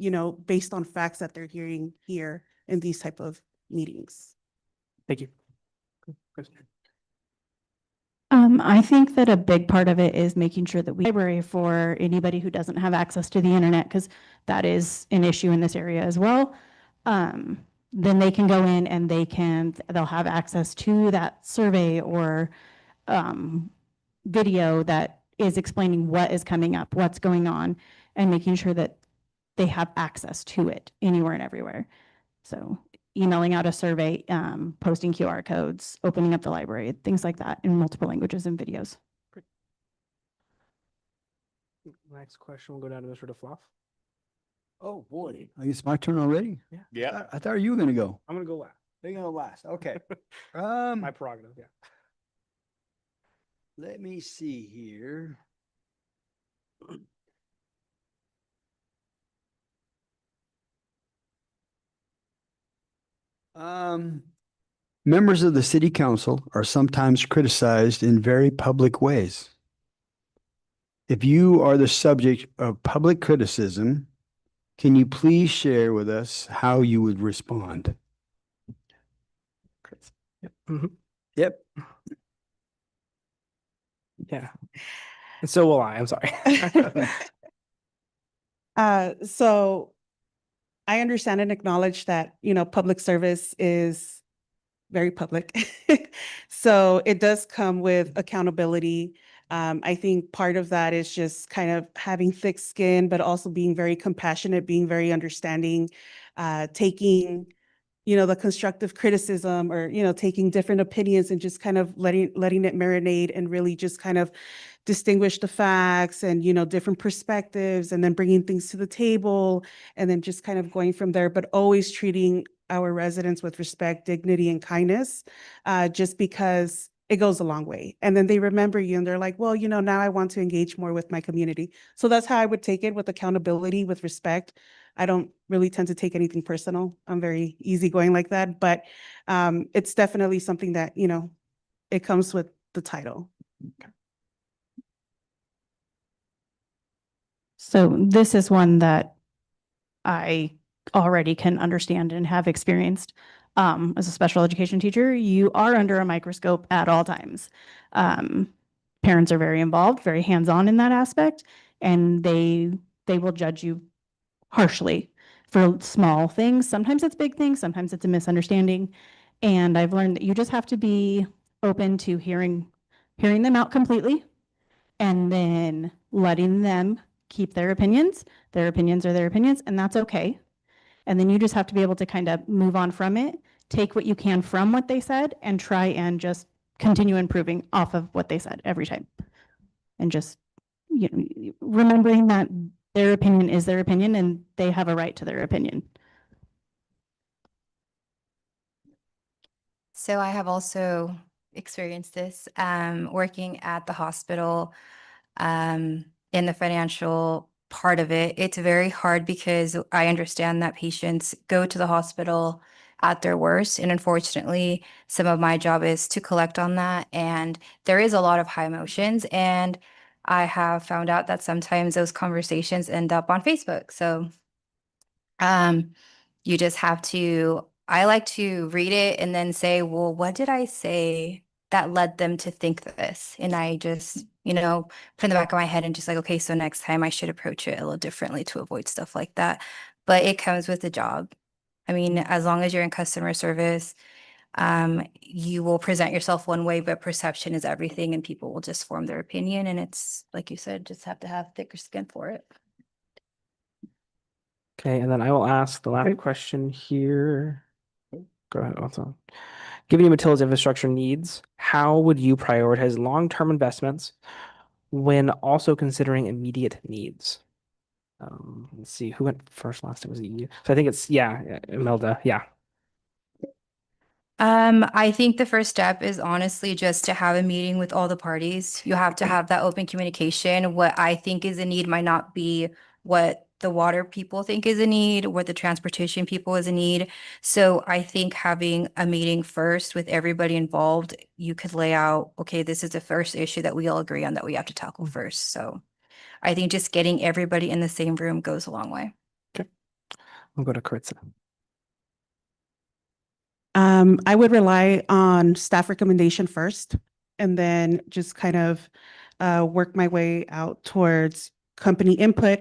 based on facts that they're hearing here in these type of meetings. Thank you. Kristen. I think that a big part of it is making sure that we library for anybody who doesn't have access to the internet, because that is an issue in this area as well. Then they can go in and they'll have access to that survey or video that is explaining what is coming up, what's going on, and making sure that they have access to it anywhere and everywhere. So emailing out a survey, posting QR codes, opening up the library, things like that in multiple languages and videos. Next question will go down to Mr. DeFluff. Oh, boy. I guess my turn already? Yeah. I thought you were gonna go. I'm gonna go last. They're gonna last. Okay. My prerogative, yeah. Let me see here. Members of the city council are sometimes criticized in very public ways. If you are the subject of public criticism, can you please share with us how you would respond? Yep. Yeah. And so will I. I'm sorry. So I understand and acknowledge that, public service is very public. So it does come with accountability. I think part of that is just kind of having thick skin, but also being very compassionate, being very understanding, taking, the constructive criticism or, taking different opinions and just kind of letting it marinate and really just kind of distinguish the facts and, different perspectives, and then bringing things to the table and then just kind of going from there, but always treating our residents with respect, dignity, and kindness, just because it goes a long way. And then they remember you and they're like, well, now I want to engage more with my community. So that's how I would take it, with accountability, with respect. I don't really tend to take anything personal. I'm very easygoing like that, but it's definitely something that, it comes with the title. So this is one that I already can understand and have experienced. As a special education teacher, you are under a microscope at all times. Parents are very involved, very hands-on in that aspect, and they will judge you harshly for small things. Sometimes it's big things, sometimes it's a misunderstanding. And I've learned that you just have to be open to hearing them out completely, and then letting them keep their opinions. Their opinions are their opinions, and that's okay. And then you just have to be able to kind of move on from it, take what you can from what they said, and try and just continue improving off of what they said every time. And just, remembering that their opinion is their opinion and they have a right to their opinion. So I have also experienced this, working at the hospital, in the financial part of it. It's very hard because I understand that patients go to the hospital at their worst. And unfortunately, some of my job is to collect on that. And there is a lot of high emotions. And I have found out that sometimes those conversations end up on Facebook. So You just have to, I like to read it and then say, well, what did I say that led them to think this? And I just, put in the back of my head and just like, okay, so next time I should approach it a little differently to avoid stuff like that. But it comes with the job. I mean, as long as you're in customer service, you will present yourself one way, but perception is everything and people will just form their opinion. And it's, like you said, just have to have thicker skin for it. Okay, and then I will ask the last question here. Go ahead, also. Given Umatill's infrastructure needs, how would you prioritize long-term investments when also considering immediate needs? Let's see, who went first last time? Was it you? So I think it's, Imelda, yeah. I think the first step is honestly just to have a meeting with all the parties. You have to have that open communication. What I think is a need might not be what the water people think is a need, what the transportation people is a need. So I think having a meeting first with everybody involved, you could lay out, okay, this is the first issue that we all agree on that we have to tackle first. So I think just getting everybody in the same room goes a long way. Okay, we'll go to Karitza. I would rely on staff recommendation first and then just kind of work my way out towards company input,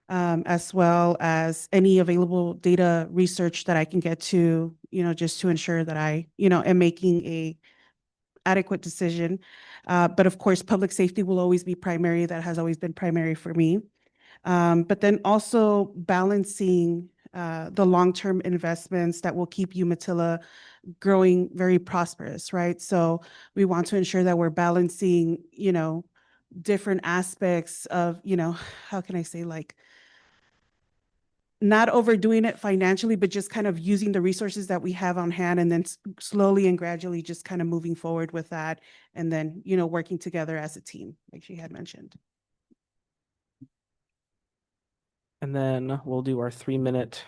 as well as any available data research that I can get to, just to ensure that I, am making a adequate decision. But of course, public safety will always be primary. That has always been primary for me. But then also balancing the long-term investments that will keep Umatilla growing very prosperous, right? So we want to ensure that we're balancing, different aspects of, how can I say, like, not overdoing it financially, but just kind of using the resources that we have on hand and then slowly and gradually just kind of moving forward with that. And then, working together as a team, like she had mentioned. And then we'll do our 3-minute.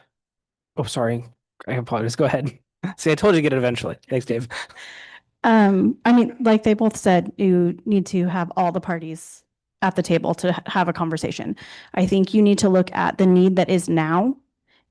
Oh, sorry. I apologize. Go ahead. See, I told you to get it eventually. Thanks, Dave. I mean, like they both said, you need to have all the parties at the table to have a conversation. I think you need to look at the need that is now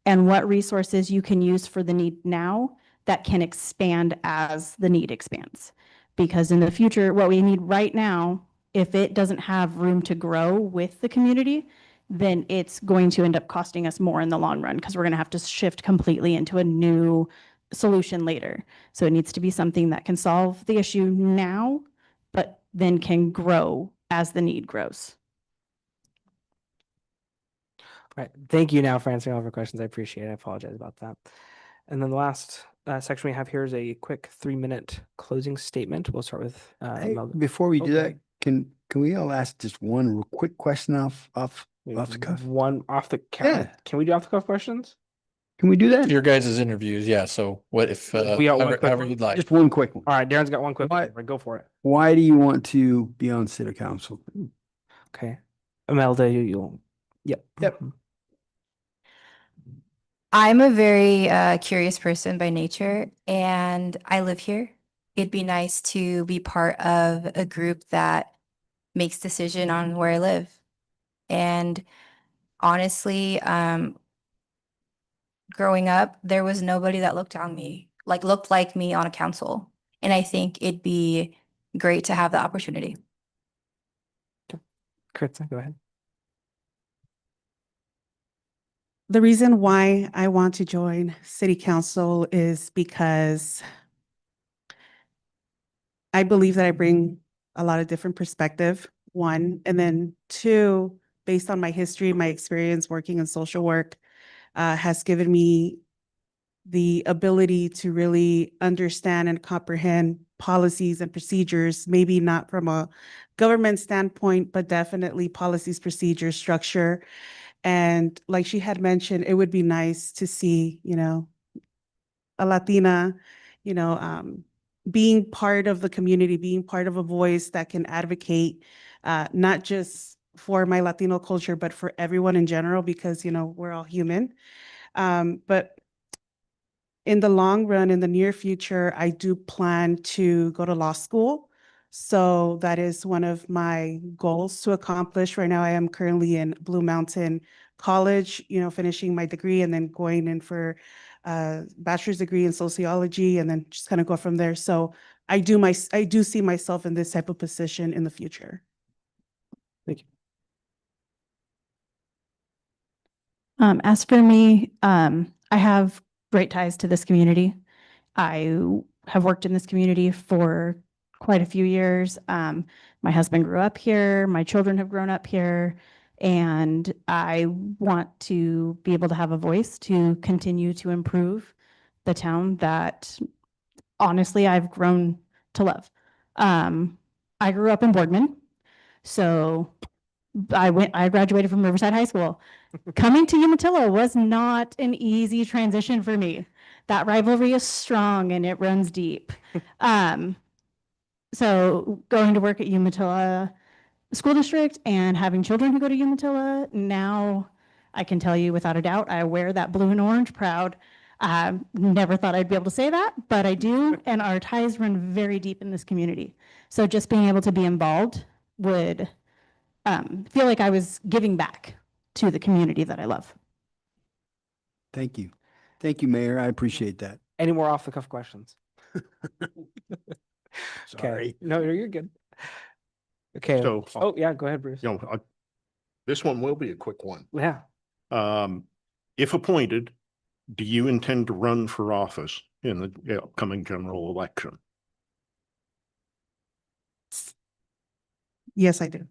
and what resources you can use for the need now that can expand as the need expands. Because in the future, what we need right now, if it doesn't have room to grow with the community, then it's going to end up costing us more in the long run because we're going to have to shift completely into a new solution later. So it needs to be something that can solve the issue now, but then can grow as the need grows. All right. Thank you now for answering all of our questions. I appreciate it. I apologize about that. And then the last section we have here is a quick 3-minute closing statement. We'll start with Hey, Imelda. before we do that, Okay. can we all ask just one real quick question off the cuff? One off the cuff. Yeah. Can we do off the cuff questions? Can we do that? Your guys' interviews, yeah. So what if, We got one however quick however one. you'd like. Just one quick one. All right. Darren's got one quick Why- one. Go for it. Why do you want to be on city council? Okay. Imelda, you'll. Yep. Yep. I'm a very curious person by nature, and I live here. It'd be nice to be part of a group that makes decision on where I live. And honestly, growing up, there was nobody that looked like me on a council. And I think it'd be great to have the opportunity. Karitza, go ahead. The reason why I want to join city council is because I believe that I bring a lot of different perspective, one, and then two, based on my history, my experience working in social work, has given me the ability to really understand and comprehend policies and procedures, maybe not from a government standpoint, but definitely policies, procedures, structure. And like she had mentioned, it would be nice to see, a Latina, being part of the community, being part of a voice that can advocate, not just for my Latino culture, but for everyone in general, because, we're all human. But in the long run, in the near future, I do plan to go to law school. So that is one of my goals to accomplish. Right now, I am currently in Blue Mountain college, finishing my degree and then going in for a bachelor's degree in sociology and then just kind of go from there. So I do see myself in this type of position in the future. Thank you. As for me, I have great ties to this community. I have worked in this community for quite a few years. My husband grew up here, my children have grown up here, and I want to be able to have a voice to continue to improve the town that honestly I've grown to love. I grew up in Boardman, so I graduated from Riverside High School. Coming to Umatilla was not an easy transition for me. That rivalry is strong and it runs deep. So going to work at Umatilla School District and having children who go to Umatilla, now I can tell you without a doubt, I wear that blue and orange proud. Never thought I'd be able to say that, but I do, and our ties run very deep in this community. So just being able to be involved would feel like I was giving back to the community that I love. Thank you. Thank you, Mayor. I appreciate that. Any more off the cuff questions? Sorry. Okay. No, you're good. Okay. So, Oh, yeah, go ahead, Bruce. this one will be a quick one. Yeah. If appointed, do you intend to run for office in the upcoming general election? Yes, I do.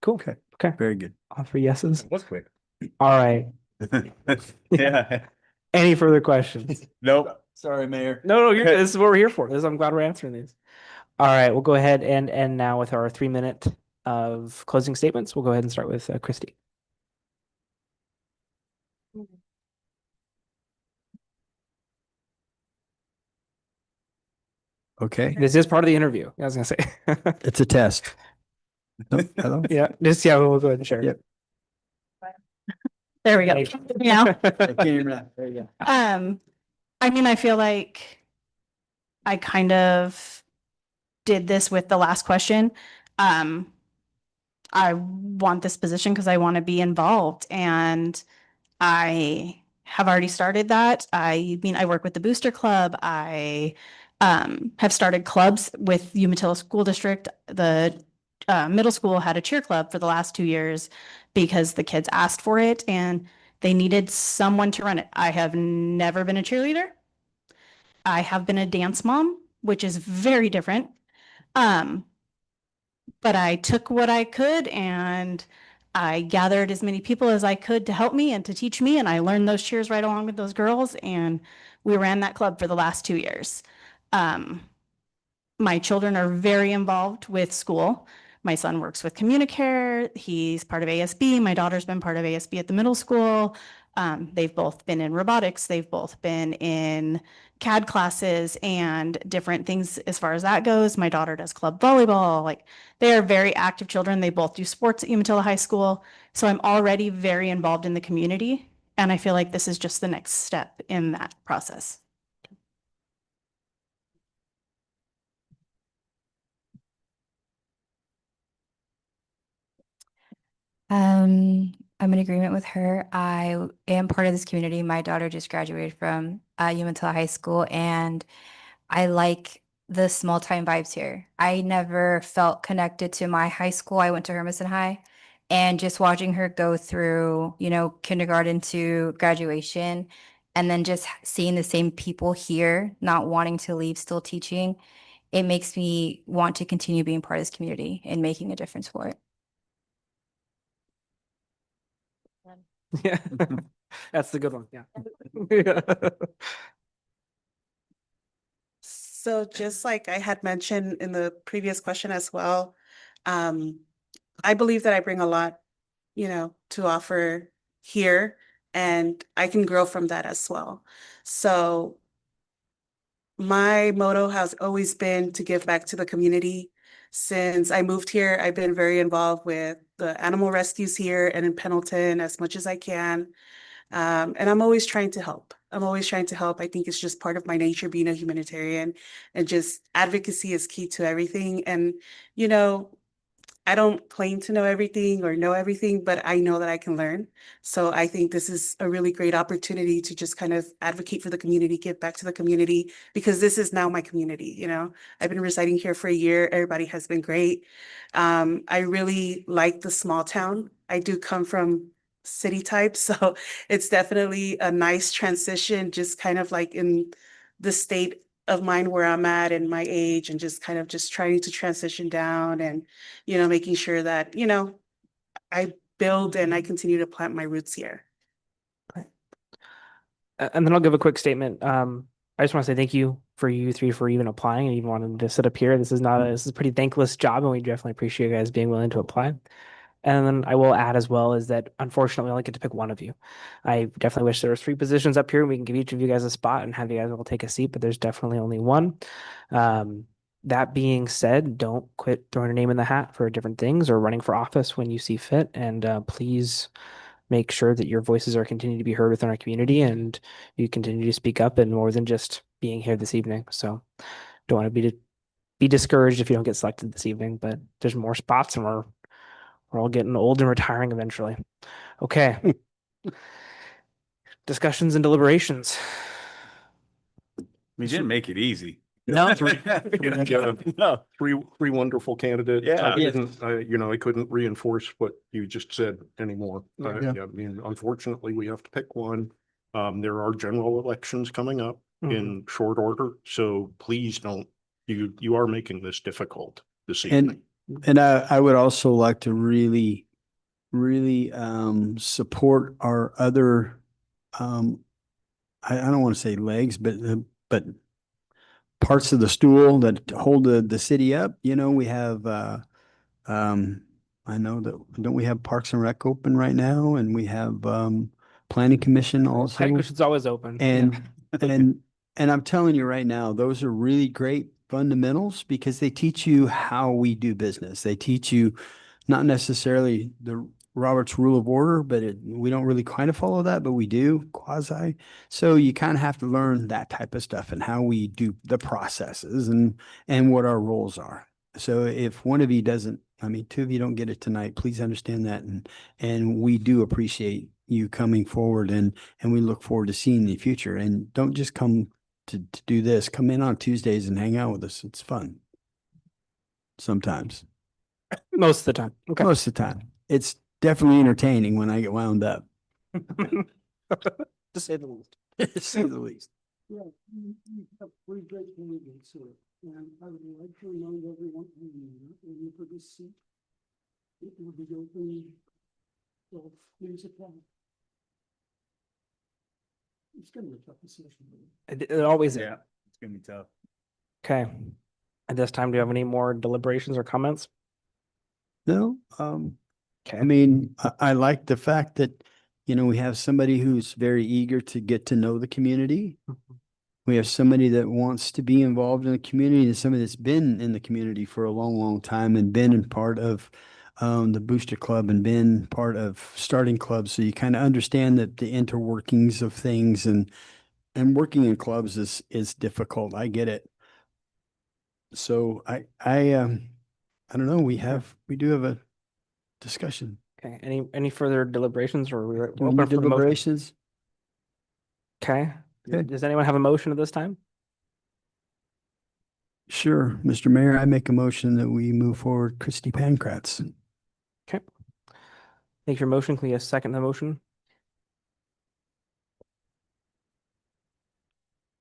Cool. Okay. Okay. Very good. All three yeses. What's quick? All right. Yeah. Any further questions? Nope. Sorry, Mayor. No, you're good. This is what we're here for. I'm glad we're answering these. All right, we'll go ahead and end now with our 3-minute of closing statements. We'll go ahead and start with Christy. Okay. This is part of the interview. I was gonna say. It's a test. Oh, hello? Yeah, we'll go ahead and share. Yep. There we go. Yeah. I can't even- There you go. I mean, I feel like I kind of did this with the last question. I want this position because I want to be involved, and I have already started that. I mean, I work with the Booster Club. I have started clubs with Umatilla School District. The middle school had a cheer club for the last 2 years because the kids asked for it and they needed someone to run it. I have never been a cheerleader. I have been a dance mom, which is very different. But I took what I could and I gathered as many people as I could to help me and to teach me. And I learned those cheers right along with those girls. And we ran that club for the last 2 years. My children are very involved with school. My son works with Communicare. He's part of ASB. My daughter's been part of ASB at the middle school. They've both been in robotics. They've both been in CAD classes and different things as far as that goes. My daughter does club volleyball. Like, they are very active children. They both do sports at Umatilla High School. So I'm already very involved in the community. And I feel like this is just the next step in that process. I'm in agreement with her. I am part of this community. My daughter just graduated from Umatilla High School, and I like the small time vibes here. I never felt connected to my high school. I went to Hermiston High, and just watching her go through, kindergarten to graduation, and then just seeing the same people here, not wanting to leave, still teaching, it makes me want to continue being part of this community and making a difference for it. Yeah, that's the good one. Yeah. So just like I had mentioned in the previous question as well, I believe that I bring a lot, to offer here, and I can grow from that as well. So my motto has always been to give back to the community. Since I moved here, I've been very involved with the animal rescues here and in Pendleton as much as I can. And I'm always trying to help. I think it's just part of my nature being a humanitarian, and just advocacy is key to everything. And, I don't claim to know everything or know everything, but I know that I can learn. So I think this is a really great opportunity to just kind of advocate for the community, give back to the community, because this is now my community, you know. I've been residing here for a year. Everybody has been great. I really like the small town. I do come from city type, so it's definitely a nice transition, just kind of like in the state of mind where I'm at and my age, and just kind of just trying to transition down and, you know, making sure that, you know, I build and I continue to plant my roots here. And then I'll give a quick statement. I just want to say thank you for you three for even applying and even wanting to sit up here. This is a pretty thankless job, and we definitely appreciate you guys being willing to apply. And then I will add as well is that unfortunately we only get to pick one of you. I definitely wish there was 3 positions up here. We can give each of you guys a spot and have you guys all take a seat, but there's definitely only one. That being said, don't quit throwing your name in the hat for different things or running for office when you see fit. And please make sure that your voices are continuing to be heard within our community and you continue to speak up and more than just being here this evening. So don't want to be discouraged if you don't get selected this evening, but there's more spots and we're all getting old and retiring eventually. Okay. Discussions and deliberations. We didn't make it easy. No. No. Three wonderful candidates. Yeah. I couldn't reinforce what you just said anymore. Yeah. I mean, unfortunately, we have to pick one. There are general elections coming up in short order, so please don't, you are making this difficult this evening. And I would also like to really support our other, I don't want to say legs, but parts of the stool that hold the city up. You know, we have, I know that, don't we have Parks and Rec open right now? And we have, Planning Commission also. Planning Commission's always open. And I'm telling you right now, those are really great fundamentals because they teach you how we do business. They teach you not necessarily the Robert's Rule of Order, but we don't really kind of follow that, but we do quasi. So you kind of have to learn that type of stuff and how we do the processes and what our roles are. So if one of you doesn't, I mean, 2 of you don't get it tonight, please understand that. And we do appreciate you coming forward and we look forward to seeing you in the future. And don't just come to do this. Come in on Tuesdays and hang out with us. It's fun. Sometimes. Most of the time. Okay. Most of the time. It's definitely entertaining when I get wound up. To say the least. To say the least. Yeah, you have 3 great candidates here, and I would like to remind everyone when you put this seat, it will be open, so please apply. It's gonna be a tough decision. It always is. Yeah, it's gonna be tough. Okay. At this time, do you have any more deliberations or comments? No, Okay. I mean, I like the fact that, you know, we have somebody who's very eager to get to know the community. We have somebody that wants to be involved in the community and somebody that's been in the community for a long, long time and been in part of the Booster Club and been part of starting clubs. So you kind of understand that the interworkings of things and working in clubs is difficult. I get it. So I don't know. We do have a discussion. Okay. Any further deliberations or we're Any open for the motion? deliberations? Okay. Okay. Does anyone have a motion at this time? Sure, Mr. Mayor, I make a motion that we move forward Christy Pancratz. Okay. Thank you for your motion. Can we second the motion?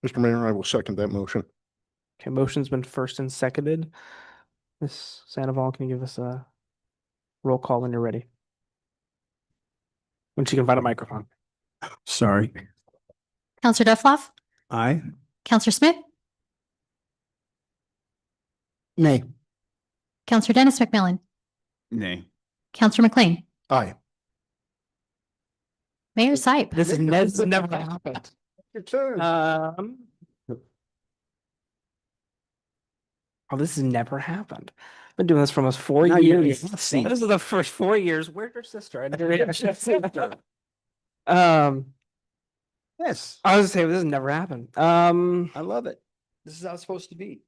Mr. Mayor, I will second that motion. Okay. Motion's been first and seconded. Ms. Sandoval, can you give us a roll call when you're ready? When she can find a microphone. Sorry. Counselor Duffloff, Aye. Counselor Smith, Nay. Counselor Dennis McMillan, Nay. Counselor McLean, Aye. Mayor Sipe. This is never happened. Your turn. Oh, this has never happened. I've been doing this for almost 4 Now you're in years. the This seat. is the first 4 years. Where's her sister? I never Yes, I was gonna say this has never happened. I love it. This is how it's supposed to be.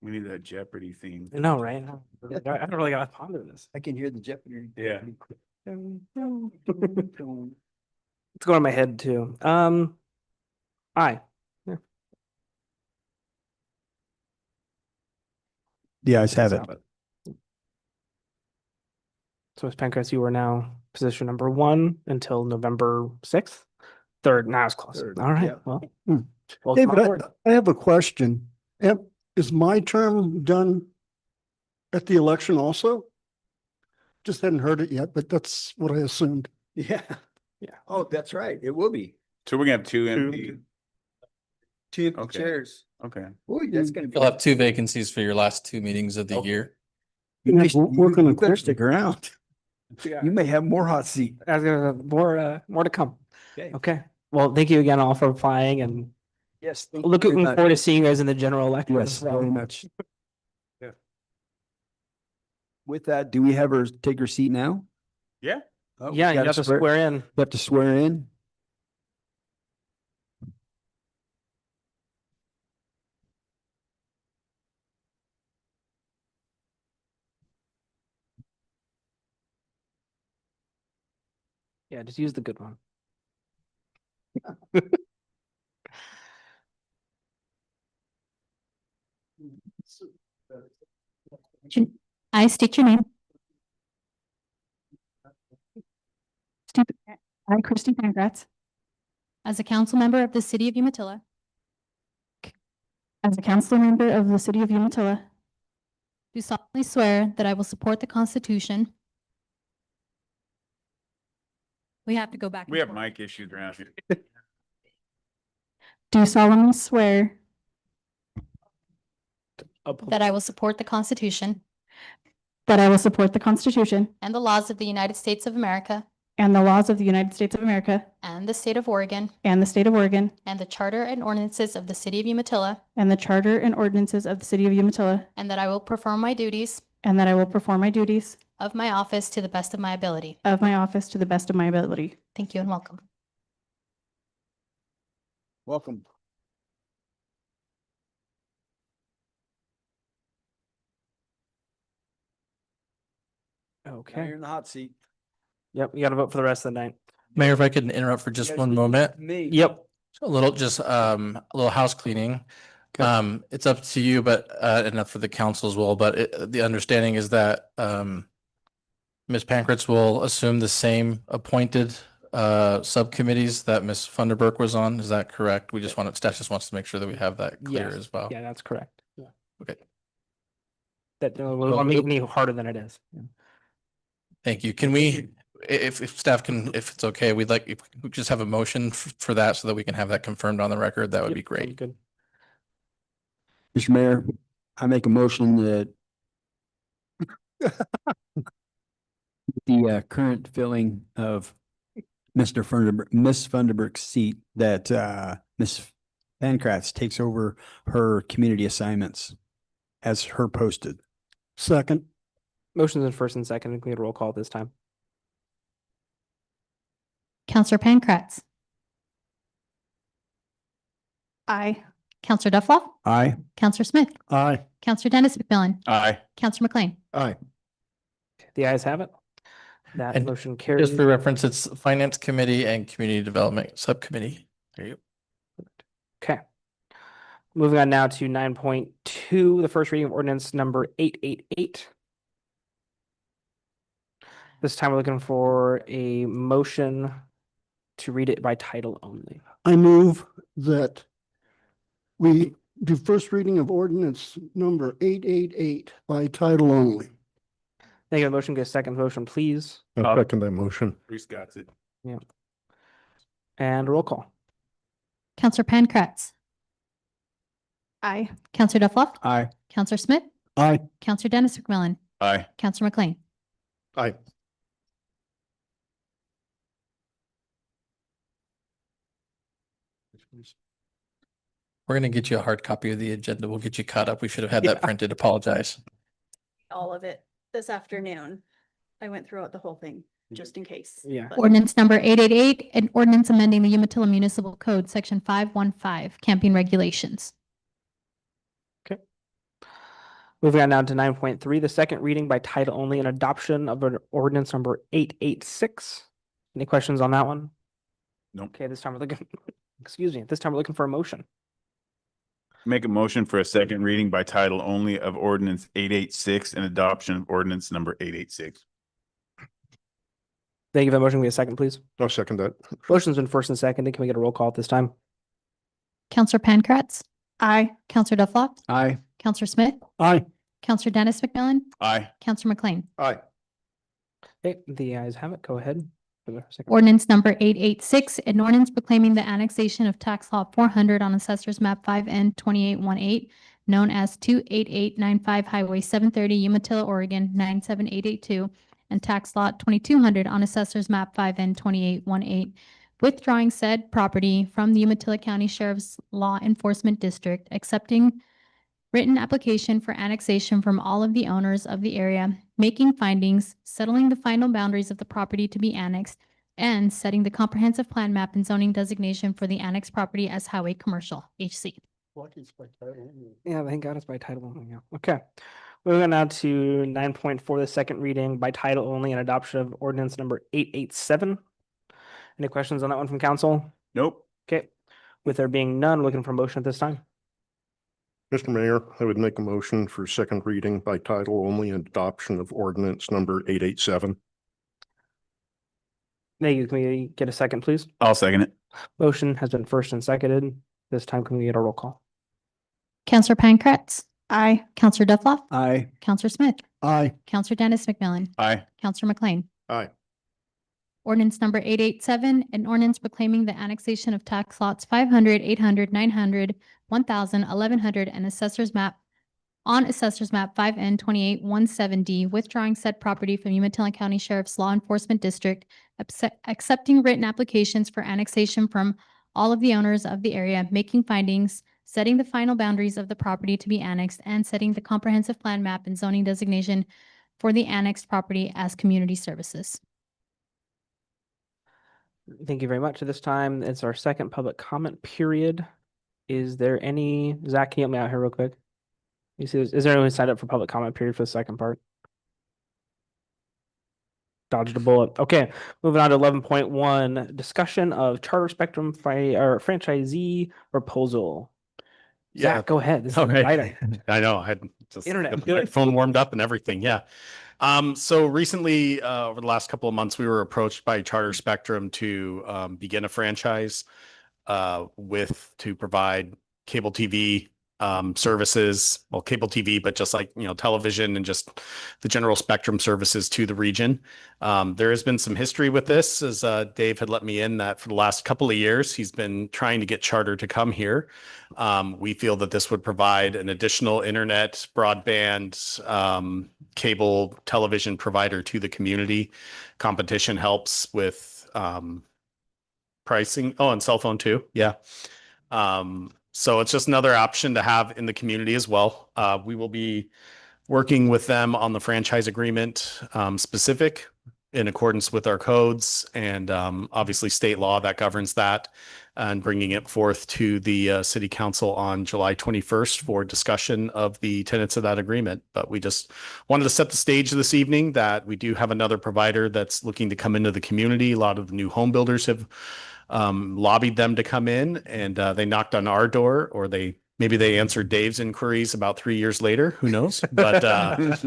We need that Jeopardy theme. I know, right? I haven't really got to ponder this. I can hear the Jeopardy. Yeah. It's going in my head too. Aye. Yeah. The ayes have it. So Ms. Pancratz, you are now position number 1 until November 6th. 3rd, now it's close. Third, All right, yeah. well. Hmm. welcome David, aboard. I have a question. Is my term done at the election also? Just hadn't heard it yet, but that's what I assumed. Yeah. Yeah. Oh, that's right. It will be. So we're gonna have two empty. Two empty Okay. chairs. Okay. Boy, that's gonna be. You'll have 2 vacancies for your last 2 meetings of the Okay. year. You may, Work on you the better court. stick around. Yeah. You may have more hot seat. I was gonna more to come. Okay. Okay. Well, thank you again all for applying and Yes. thank you looking very much. forward to seeing you guys in the general election. Yes, as well. very much. Yeah. With that, do we have her take her seat now? Yeah. Oh, we Yeah, you gotta have to swear in. You have to swear in. Yeah, just use the good one. I state your name. I, Christy Pancratz. As a council member of the city of Umatilla. As a council member of the city of Umatilla. Do solemnly swear that I will support the Constitution. We have to go back. We and have forth. mic issues around here. Do solemnly swear Up- that I will support the Constitution. That I will support the Constitution And the laws of the United States of America. and the laws of the United States of America And the state of Oregon. and the state of Oregon And the charter and ordinances of the city of Umatilla. and the charter and ordinances of the city of Umatilla, And that I will perform my duties and that I will perform my duties of my office to the best of my ability. of my office to the best of my ability. Thank you and welcome. Welcome. Now Okay. you're in the hot seat. Yep, you gotta vote for the rest of the night. Mayor, if I could interrupt for just one moment. Me. Yep. A little, just a little house cleaning. It's up to you, but and up for the council as well, but the understanding is that Ms. Pancratz will assume the same appointed subcommittees that Ms. Funderburk was on. Is that correct? We just want, staff just wants to make sure that we have that clear Yes. as well. Yeah, that's correct. Yeah. Okay, That will make it any harder than it is. Yeah. thank you. Can we, if staff can, if it's okay, we'd like, if we just have a motion for that so that we can have that confirmed on the record, that would Yep, be great. sounds good. Mr. Mayor, I make a motion that the current filling of Ms. Funderburk's seat, that Ms. Pancratz takes over her community assignments as her posted. Second, Motion's in first and second, and we had a roll call this time. Counselor Pancratz. Aye. Counselor Duffloff. Aye. Counselor Smith. aye. Counselor Dennis McMillan. Aye. Counselor McLean. Aye. The ayes have it. That And motion carries. Just for reference, it's Finance Committee and Community Development Subcommittee. There you go. Okay. Moving on now to 9.2, the first reading of ordinance number 888. This time we're looking for a motion to read it by title only. I move that we do first reading of ordinance number 888 by title only. Thank you. Motion, get a second motion, please. I second that motion. Bruce got it. And roll call. Counselor Pancratz. Aye. Counselor Duffloff. Aye. Counselor Smith. Aye. Counselor Dennis McMillan. Aye. Counselor McLean. Aye. We're gonna get you a hard copy of the agenda. We'll get you caught up. We should have had that printed. Apologize. All of it this afternoon. I went throughout the whole thing, just in case. Yeah. but- Ordinance number 888, an ordinance amending the Umatilla Municipal Code, section 515, camping regulations. Moving on now to 9.3, the second reading by title only and adoption of an ordinance number 886. Any questions on that one? Nope. Okay, this time we're looking, excuse me, this time we're looking for a motion. Make a motion for a second reading by title only of ordinance 886 and adoption of ordinance number 886. Thank you for the motion. Can we have a second, please? I'll second that. Motion's been first and seconded. Can we get a roll call at this time? Counselor Pancratz, Aye. Counselor Dufflock, Aye. Counselor Smith, Aye. Counselor Dennis McMillan, Aye. Counselor McLean. Aye. Okay, the ayes have it. Go ahead. For the second. Ordinance number 886, an ordinance proclaiming the annexation of tax lot 400 on Assessor's Map 5N 2818, known as 28895 Highway 730, Umatilla, Oregon 97882, and tax lot 2200 on Assessor's Map 5N 2818, withdrawing said property from the Umatilla County Sheriff's Law Enforcement District, accepting written application for annexation from all of the owners of the area, making findings, settling the final boundaries of the property to be annexed, and setting the comprehensive plan map and zoning designation for the annexed property as highway commercial, HC. Yeah, thank God it's by title only. Yeah. Okay. Moving on now to 9.4, the second reading by title only and adoption of ordinance number 887. Any questions on that one from council? Nope. Okay. With there being none, looking for motion at this time. Mr. Mayor, I would make a motion for second reading by title only and adoption of ordinance number 887. Thank you. Can we get a second, please? I'll second it. Motion has been first and seconded. This time, can we get a roll call? Counselor Pancratz, Aye. Counselor Dufflock, Aye. Counselor Smith, Aye. Counselor Dennis McMillan, Aye. Counselor McLean. Aye. Ordinance number 887, an ordinance proclaiming the annexation of tax lots 500, 800, 900, 1,000, 1,100, and Assessor's Map on Assessor's Map 5N 2817D, withdrawing said property from Umatilla County Sheriff's Law Enforcement District, accepting written applications for annexation from all of the owners of the area, making findings, setting the final boundaries of the property to be annexed, and setting the comprehensive plan map and zoning designation for the annexed property as community services. Thank you very much. At this time, it's our second public comment period. Is there any, Zach, can you help me out here real quick? You see, is there anyone who signed up for public comment period for the second part? Dodged a bullet. Okay, moving on to 11.1, discussion of Charter Spectrum franchisee proposal. Yeah. Zach, go ahead. This is Okay. exciting. I know. I had just Internet, got good. my phone warmed up and everything. Yeah. So recently, over the last couple of months, we were approached by Charter Spectrum to begin a franchise to provide cable TV services, well, cable TV, but just like, television and just the general spectrum services to the region. There has been some history with this, as Dave had let me in that for the last couple of years, he's been trying to get Charter to come here. We feel that this would provide an additional internet, broadband, cable television provider to the community. Competition helps with pricing. Oh, and cell phone too. Yeah. So it's just another option to have in the community as well. We will be working with them on the franchise agreement specific in accordance with our codes and obviously state law that governs that, and bringing it forth to the city council on July 21st for discussion of the tenets of that agreement. But we just wanted to set the stage this evening that we do have another provider that's looking to come into the community. A lot of the new home builders have lobbied them to come in, and they knocked on our door, or maybe they answered Dave's inquiries about 3 years later, who knows? But that's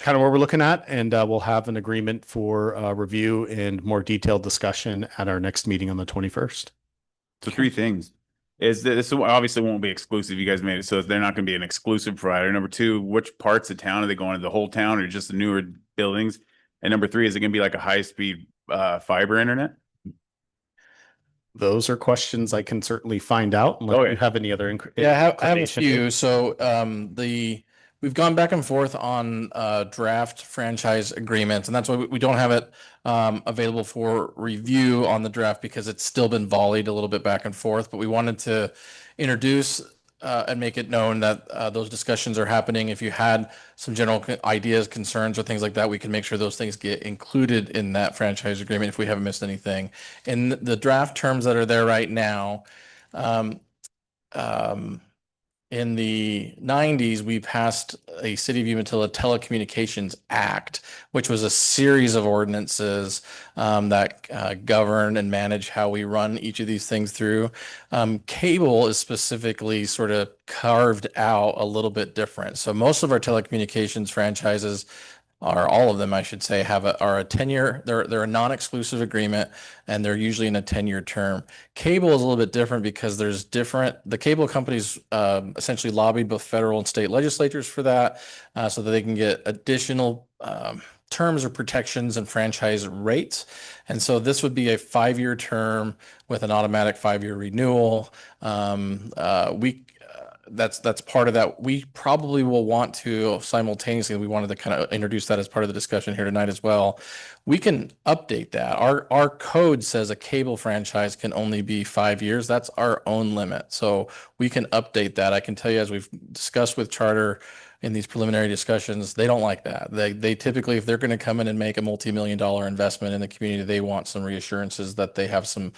kind of what we're looking at, and we'll have an agreement for review and more detailed discussion at our next meeting on the 21st. So three things. Is that this obviously won't be exclusive. You guys made it so they're not going to be an exclusive provider. Number two, which parts of town are they going to? The whole town or just the newer buildings? And number three, is it going to be like a high-speed fiber internet? Those are questions I can certainly find out unless you have any other Yeah, I have a few. So we've gone back and forth on draft franchise agreements, and that's why we don't have it available for review on the draft, because it's still been volleyed a little bit back and forth. But we wanted to introduce and make it known that those discussions are happening. If you had some general ideas, concerns, or things like that, we can make sure those things get included in that franchise agreement if we haven't missed anything. In the draft terms that are there right now, in the 90s, we passed a City of Umatilla Telecommunications Act, which was a series of ordinances that govern and manage how we run each of these things through. Cable is specifically sort of carved out a little bit different. So most of our telecommunications franchises, or all of them, I should say, are a 10-year, they're a non-exclusive agreement, and they're usually in a 10-year term. Cable is a little bit different because the cable companies essentially lobbied both federal and state legislatures for that, so that they can get additional terms or protections and franchise rates. And so this would be a 5-year term with an automatic 5-year renewal. That's part of that. We probably will want to simultaneously, we wanted to kind of introduce that as part of the discussion here tonight as well. We can update that. Our code says a cable franchise can only be 5 years. That's our own limit. So we can update that. I can tell you, as we've discussed with Charter in these preliminary discussions, they don't like that. They typically, if they're going to come in and make a multi-million-dollar investment in the community, they want some reassurances that they have some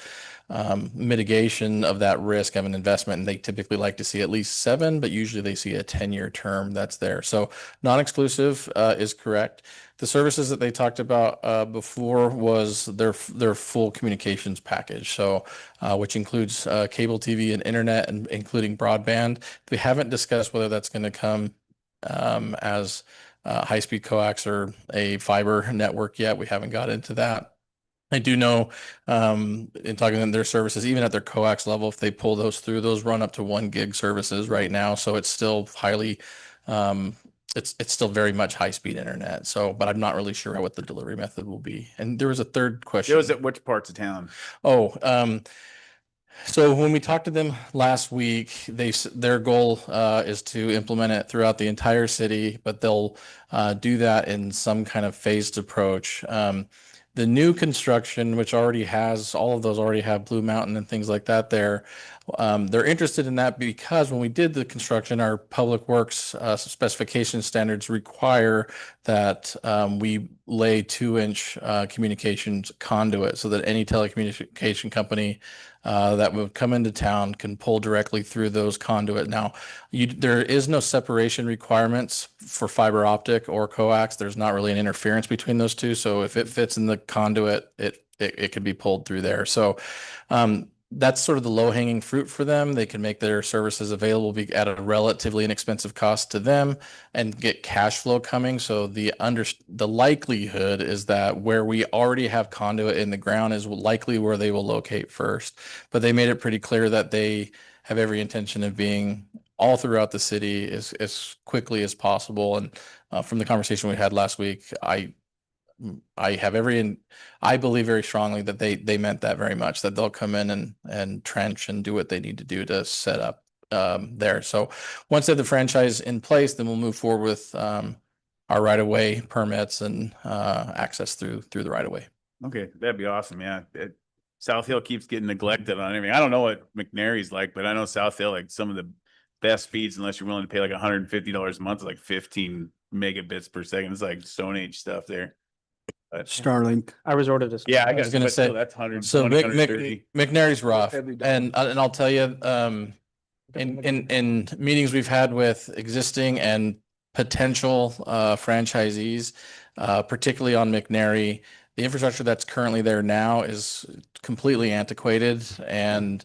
mitigation of that risk of an investment. And they typically like to see at least 7, but usually they see a 10-year term that's there. So non-exclusive is correct. The services that they talked about before was their full communications package. So which includes cable TV and internet, and including broadband. We haven't discussed whether that's going to come as high-speed coax or a fiber network yet. We haven't got into that. I do know in talking to their services, even at their coax level, if they pull those through, those run up to 1 gig services right now. So it's still highly, it's still very much high-speed internet. So, but I'm not really sure what the delivery method will be. And there was a third question. It was at which parts of town? So when we talked to them last week, their goal is to implement it throughout the entire city, but they'll do that in some kind of phased approach. The new construction, which already has, all of those already have Blue Mountain and things like that there. They're interested in that because when we did the construction, our public works specification standards require that we lay 2-inch communications conduit so that any telecommunication company that would come into town can pull directly through those conduit. Now, there is no separation requirements for fiber optic or coax. There's not really an interference between those two. So if it fits in the conduit, it could be pulled through there. So that's sort of the low-hanging fruit for them. They can make their services available at a relatively inexpensive cost to them and get cash flow coming. So the likelihood is that where we already have conduit in the ground is likely where they will locate first. But they made it pretty clear that they have every intention of being all throughout the city as quickly as possible. And from the conversation we had last week, I believe very strongly that they meant that very much, that they'll come in and trench and do what they need to do to set up there. So once they have the franchise in place, then we'll move forward with our right-of-way permits and access through the right-of-way. Okay, that'd be awesome. Yeah. South Hill keeps getting neglected on everything. I don't know what McNary's like, but I know South Hill, like some of the best speeds, unless you're willing to pay like $150 a month, is like 15 megabits per second. It's like Stone Age stuff there. Starlink. I resorted to. Yeah, I was going to say, that's 100. so McNary's rough. And I'll tell you, in meetings we've had with existing and potential franchisees, particularly on McNary, the infrastructure that's currently there now is completely antiquated and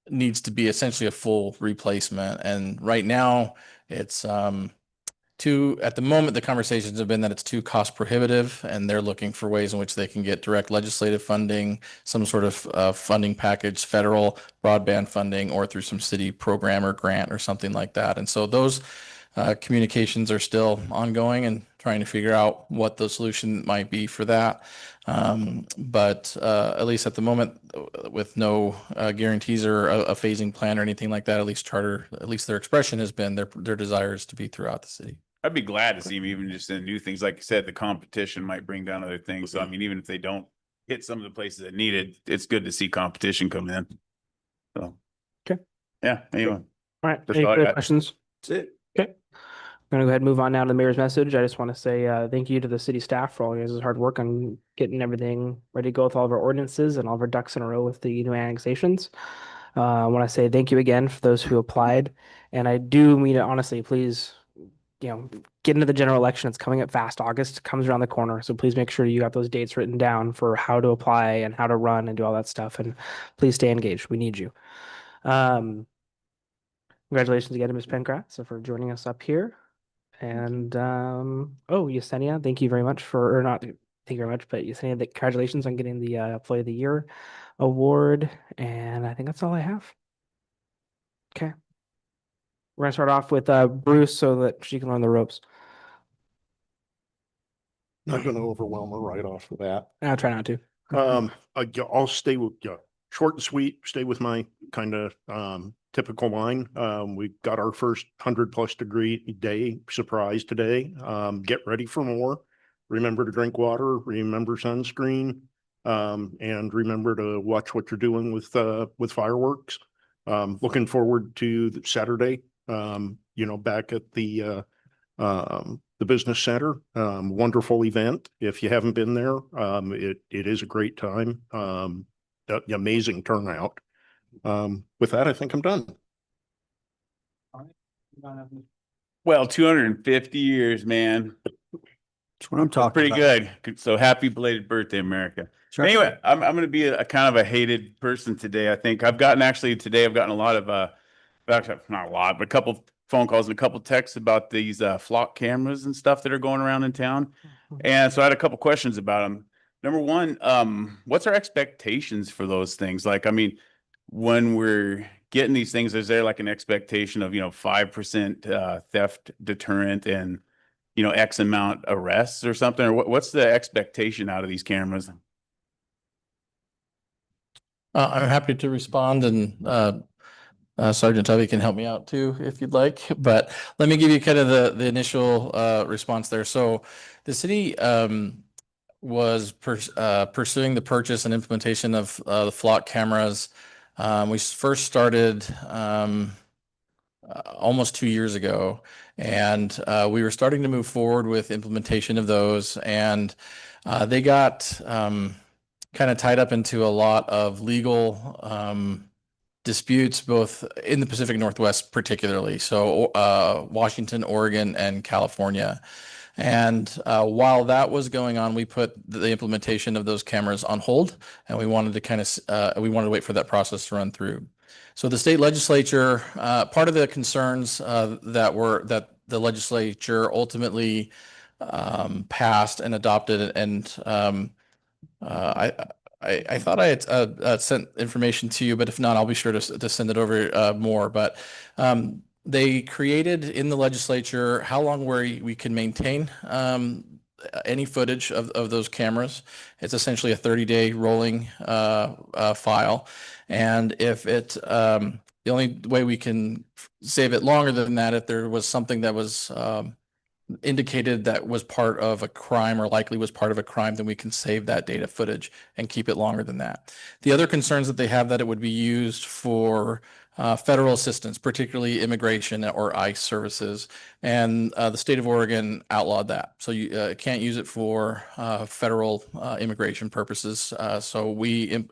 needs to be essentially a full replacement. And right now it's at the moment, the conversations have been that it's too cost prohibitive, and they're looking for ways in which they can get direct legislative funding, some sort of funding package, federal broadband funding, or through some city program or grant or something like that. And so those communications are still ongoing and trying to figure out what the solution might be for that. But at least at the moment, with no guarantees or a phasing plan or anything like that, at least Charter, at least their expression has been their desire is to be throughout the city. I'd be glad to see them even just in new things. Like you said, the competition might bring down other things. So, I mean, even if they don't hit some of the places that need it, it's good to see competition come in. So, okay. Yeah. Anyway. All right. That's Any all I further got. questions? That's it. Okay. I'm going to go ahead and move on now to the mayor's message. I just want to say thank you to the city staff for all your guys' hard work on getting everything ready to go with all of our ordinances and all of our ducks in a row with the new annexations. I want to say thank you again for those who applied. And I do mean it honestly, please, get into the general election. It's coming up fast. August comes around the corner. So please make sure you got those dates written down for how to apply and how to run and do all that stuff. And please stay engaged. We need you. Congratulations again to Ms. Pankratz for joining us up here. And Yesenia, thank you very much or not thank you very much, but Yesenia, congratulations on getting the Employee of the Year award. And I think that's all I have. Okay. We're gonna start off with Bruce so that she can learn the ropes. Not gonna overwhelm her right off the bat. I'll try not to. I'll stay with short and sweet, stay with my kind of typical line. We got our first 100+ degree day surprise today. Get ready for more. Remember to drink water, remember sunscreen, and remember to watch what you're doing with fireworks. Looking forward to Saturday, back at the business center. Wonderful event. If you haven't been there, it is a great time. Amazing turnout. With that, I think I'm done. Well, 250 years, man. That's what I'm talking Pretty about. good. So happy belated birthday, America. Sure. Anyway, I'm going to be a kind of a hated person today. I think I've gotten a lot of actually not a lot, but a couple phone calls and a couple texts about these flock cameras and stuff that are going around in town. And so I had a couple questions about them. Number one, what's our expectations for those things? Like, I mean, when we're getting these things, is there like an expectation of, 5% theft deterrent and, X amount arrests or something? Or what's the expectation out of these cameras? I'm happy to respond, and Sergeant Tubby can help me out too if you'd like. But let me give you kind of the initial response there. So the city was pursuing the purchase and implementation of the flock cameras. We first started almost 2 years ago, and we were starting to move forward with implementation of those, and they got kind of tied up into a lot of legal disputes, both in the Pacific Northwest particularly, so Washington, Oregon, and California. And while that was going on, we put the implementation of those cameras on hold, and we wanted to wait for that process to run through. So the state legislature, part of the concerns that the legislature ultimately passed and adopted, and I thought I had sent information to you, but if not, I'll be sure to send it over more. But they created in the legislature how long we can maintain any footage of those cameras. It's essentially a 30-day rolling file. And if the only way we can save it longer than that, if there was something that was indicated that was part of a crime or likely was part of a crime, then we can save that data footage and keep it longer than that. The other concerns that they have that it would be used for federal assistance, particularly immigration or ICE services, and the state of Oregon outlawed that. So you can't use it for federal immigration purposes. So we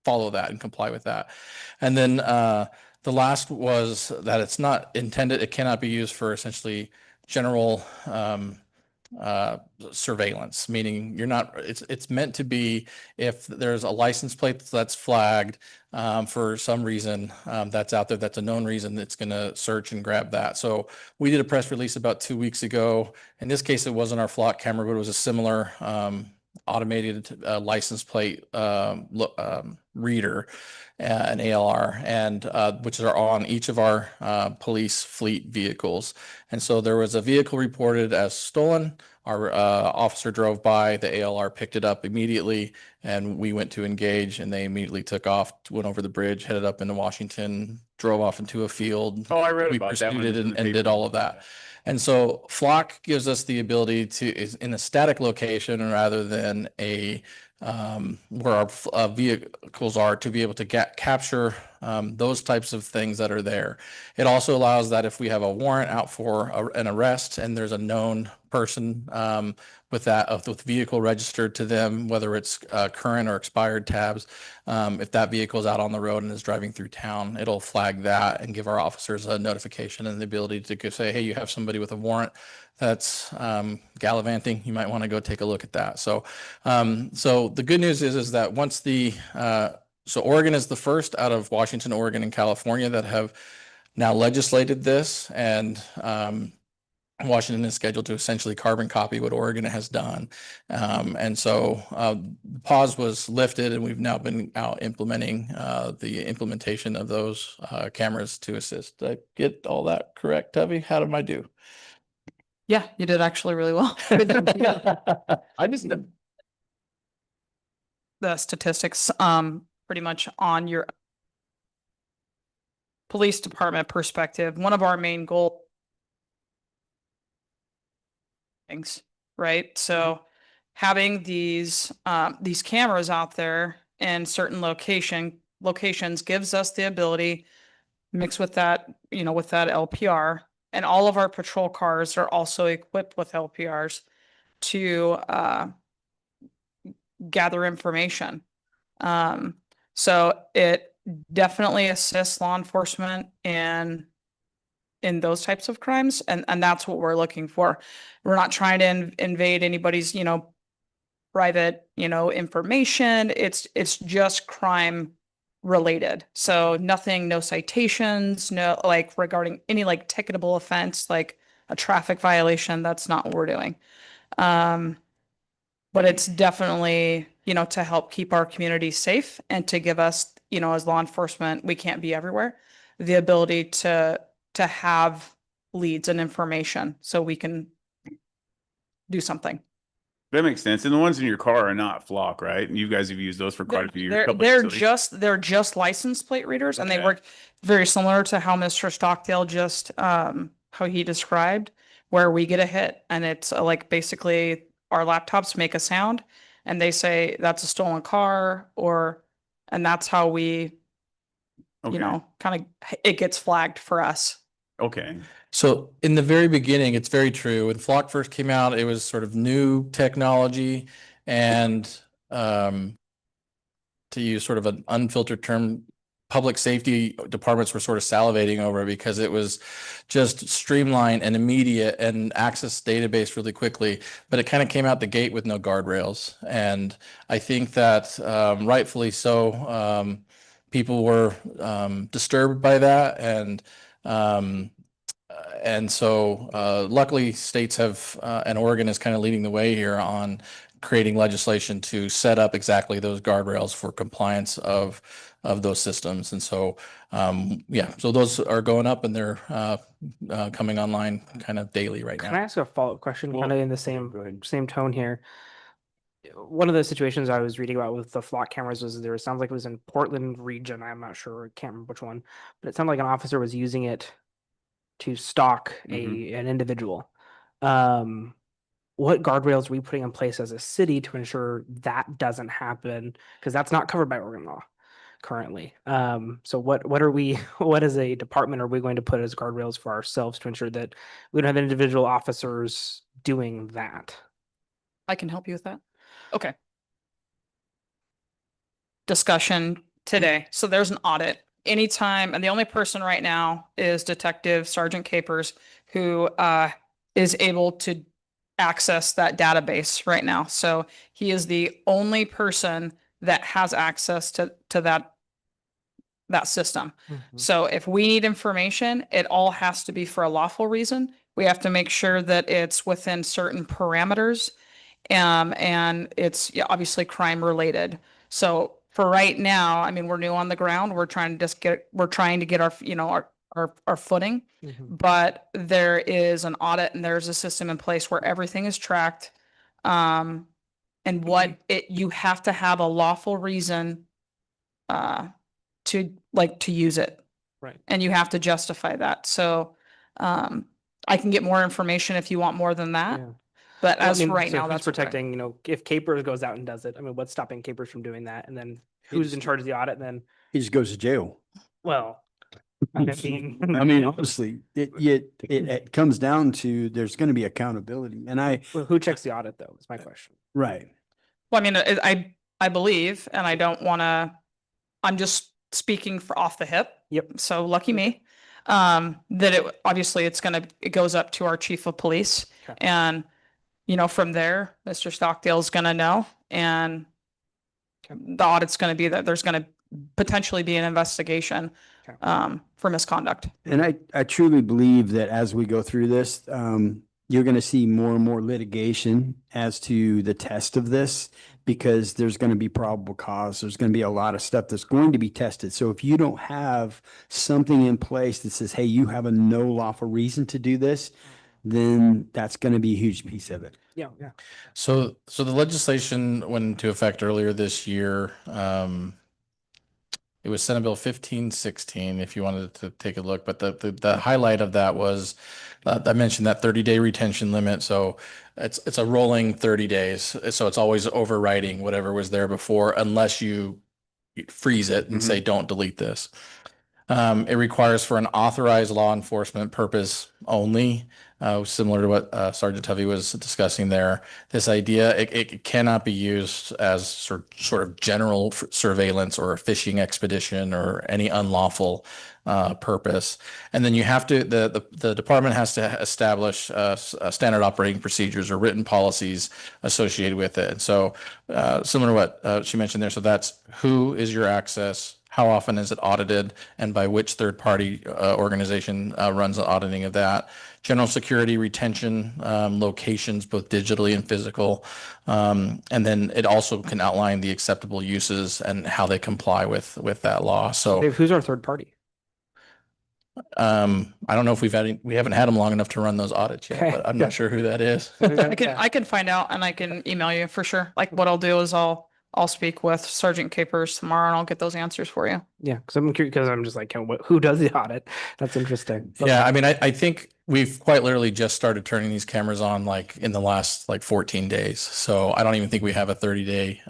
follow that and comply with that. And then the last was that it's not intended, it cannot be used for essentially general surveillance, meaning it's meant to be if there's a license plate that's flagged for some reason that's out there, that's a known reason, it's going to search and grab that. So we did a press release about 2 weeks ago. In this case, it wasn't our flock camera, but it was a similar automated license plate reader, an ALR, and which are on each of our police fleet vehicles. And so there was a vehicle reported as stolen. Our officer drove by, the ALR picked it up immediately, and we went to engage, and they immediately took off, went over the bridge, headed up into Washington, drove off into a field. Oh, I read We about that one. pursued it and did all of that. And so flock gives us the ability to, is in a static location rather than where our vehicles are, to be able to capture those types of things that are there. It also allows that if we have a warrant out for an arrest and there's a known person with that, with vehicle registered to them, whether it's current or expired tabs, if that vehicle is out on the road and is driving through town, it'll flag that and give our officers a notification and the ability to go say, hey, you have somebody with a warrant that's gallivanting. You might want to go take a look at that. So, so the good news is that once so Oregon is the first out of Washington, Oregon, and California that have now legislated this, and Washington is scheduled to essentially carbon copy what Oregon has done. And so the pause was lifted, and we've now been out implementing the implementation of those cameras to assist. Did I get all that correct, Tubby? How did I do? Yeah, you did actually really well. I just The statistics, pretty much on your police department perspective. One of our main goals, right? So having these cameras out there in certain locations gives us the ability, mixed with that, with that LPR, and all of our patrol cars are also equipped with LPRs to gather information. So it definitely assists law enforcement in those types of crimes, and that's what we're looking for. We're not trying to invade anybody's private information. It's just crime related. So nothing, no citations, no regarding any ticketable offense like a traffic violation. That's not what we're doing. But it's definitely to help keep our community safe and to give us as law enforcement, we can't be everywhere, the ability to have leads and information so we can do something. That makes sense. And the ones in your car are not Flock, right? And you guys have used those for quite a few years. They're just license plate readers, and they work very similar to how Mr. Stockdale just how he described, where we get a hit and it's basically our laptops make a sound and they say that's a stolen car, and that's how we kind of it gets flagged for us. Okay. So in the very beginning, it's very true. When Flock first came out, it was sort of new technology, and to use sort of an unfiltered term, public safety departments were sort of salivating over because it was just streamlined and immediate and access database really quickly, but it kind of came out the gate with no guardrails. And I think that rightfully so, people were disturbed by that, and so luckily states have and Oregon is kind of leading the way here on creating legislation to set up exactly those guardrails for compliance of those systems. And so so those are going up and they're coming online kind of daily right now. Can I ask a follow-up question kind of in the same tone here? One of the situations I was reading about with the Flock cameras was it sounds like it was in Portland region. I'm not sure, can't remember which one, but it sounded like an officer was using it to stalk an individual. What guardrails are we putting in place as a city to ensure that doesn't happen? Because that's not covered by Oregon law currently. So what as a department are we going to put as guardrails for ourselves to ensure that we don't have individual officers doing that? I can help you with that. Okay. Discussion today. So there's an audit. Anytime, and the only person right now is Detective Sergeant Capers, who is able to access that database right now. So he is the only person that has access to that system. So if we need information, it all has to be for a lawful reason. We have to make sure that it's within certain parameters, and it's obviously crime related. So for right now, I mean, we're new on the ground. We're trying to get our footing, but there is an audit and there's a system in place where everything is tracked. And you have to have a lawful reason to use it. Right. And you have to justify that. So I can get more information if you want more than that. Yeah. But Well, I as mean, for right so now, who's that's protecting, if Capers goes out and does it, I mean, what's stopping Capers from doing that? And then who's in charge of the audit then? He just goes to jail. Well, I mean, I mean, honestly, it comes down to there's going to be accountability, and well, who checks the audit though, is my question. right. Well, I mean, I believe, and I don't want to, I'm just speaking for off the hip. Yep. So lucky me. That it, obviously it goes up to our chief of police. Okay. And, you know, from there, Mr. Stockdale's gonna know, and the audit's gonna be that there's gonna potentially be an investigation, Okay. For misconduct. And I truly believe that as we go through this, you're going to see more and more litigation as to the test of this, because there's going to be probable cause. There's going to be a lot of stuff that's going to be tested. So if you don't have something in place that says, hey, you have a no lawful reason to do this, then that's going to be a huge piece of it. Yeah, yeah. So the legislation went into effect earlier this year. It was Senate Bill 1516, if you wanted to take a look. But the highlight of that was, I mentioned that 30-day retention limit. So it's a rolling 30 days. So it's always overriding whatever was there before, unless you freeze it and say, don't delete this. It requires for an authorized law enforcement purpose only, similar to what Sergeant Tovey was discussing there. This idea, it cannot be used as sort of general surveillance or a fishing expedition or any unlawful purpose. And then you have to, the department has to establish standard operating procedures or written policies associated with it. And so similar to what she mentioned there, so that's who is your access, how often is it audited, and by which third-party organization runs the auditing of that. General security retention locations, both digitally and physical. And then it also can outline the acceptable uses and how they comply with that law. So Dave, who's our third party? I don't know if we haven't had them long enough to run those audits yet, Okay. but I'm not sure who that is. I can find out, and I can email you for sure. Like, what I'll do is I'll speak with Sergeant Capers tomorrow, and I'll get those answers for you. Yeah, because I'm curious, because I'm just like, who does the audit? That's interesting. Yeah, I mean, I think we've quite literally just started turning these cameras on like in the last 14 days. So I don't even think we have a 30-day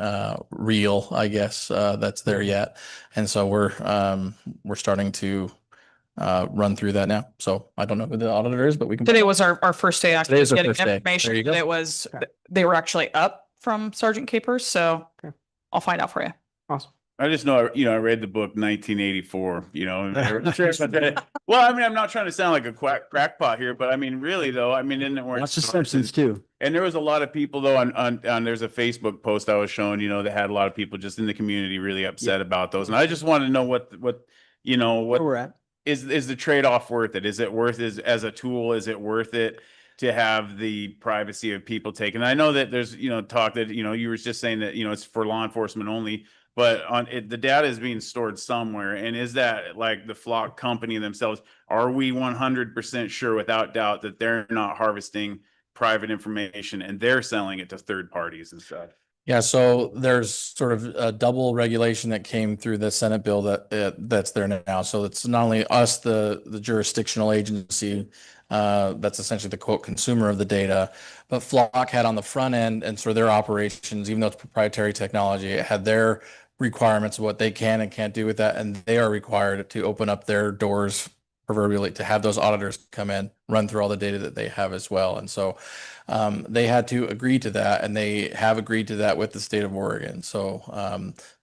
reel, I guess, that's there yet. And so we're starting to run through that now. So I don't know who the auditor is, but we can. Today was our first day actually Today is our getting first day. There information. you go. And it was, they were actually up from Sergeant Capers, so Okay. I'll find out for you. Awesome. I just know, I read the book 1984, well, I mean, I'm not trying to sound like a crackpot here, but I mean, really though, I mean, Watch The Simpsons too. And there was a lot of people though on there's a Facebook post I was showing, that had a lot of people just in the community really upset about those. And I just want to know what Where we're at. is the trade-off worth it? Is it worth it as a tool? Is it worth it to have the privacy of people taken? I know that there's, talk that, you were just saying that, it's for law enforcement only, but the data is being stored somewhere. And is that like the Flock company themselves? Are we 100% sure without doubt that they're not harvesting private information and they're selling it to third parties and stuff? Yeah, so there's sort of a double regulation that came through the Senate bill that's there now. So it's not only us, the jurisdictional agency, that's essentially the quote consumer of the data, but Flock had on the front end and sort of their operations, even though it's proprietary technology, it had their requirements of what they can and can't do with that, and they are required to open up their doors proverbially to have those auditors come in, run through all the data that they have as well. And so they had to agree to that, and they have agreed to that with the state of Oregon. So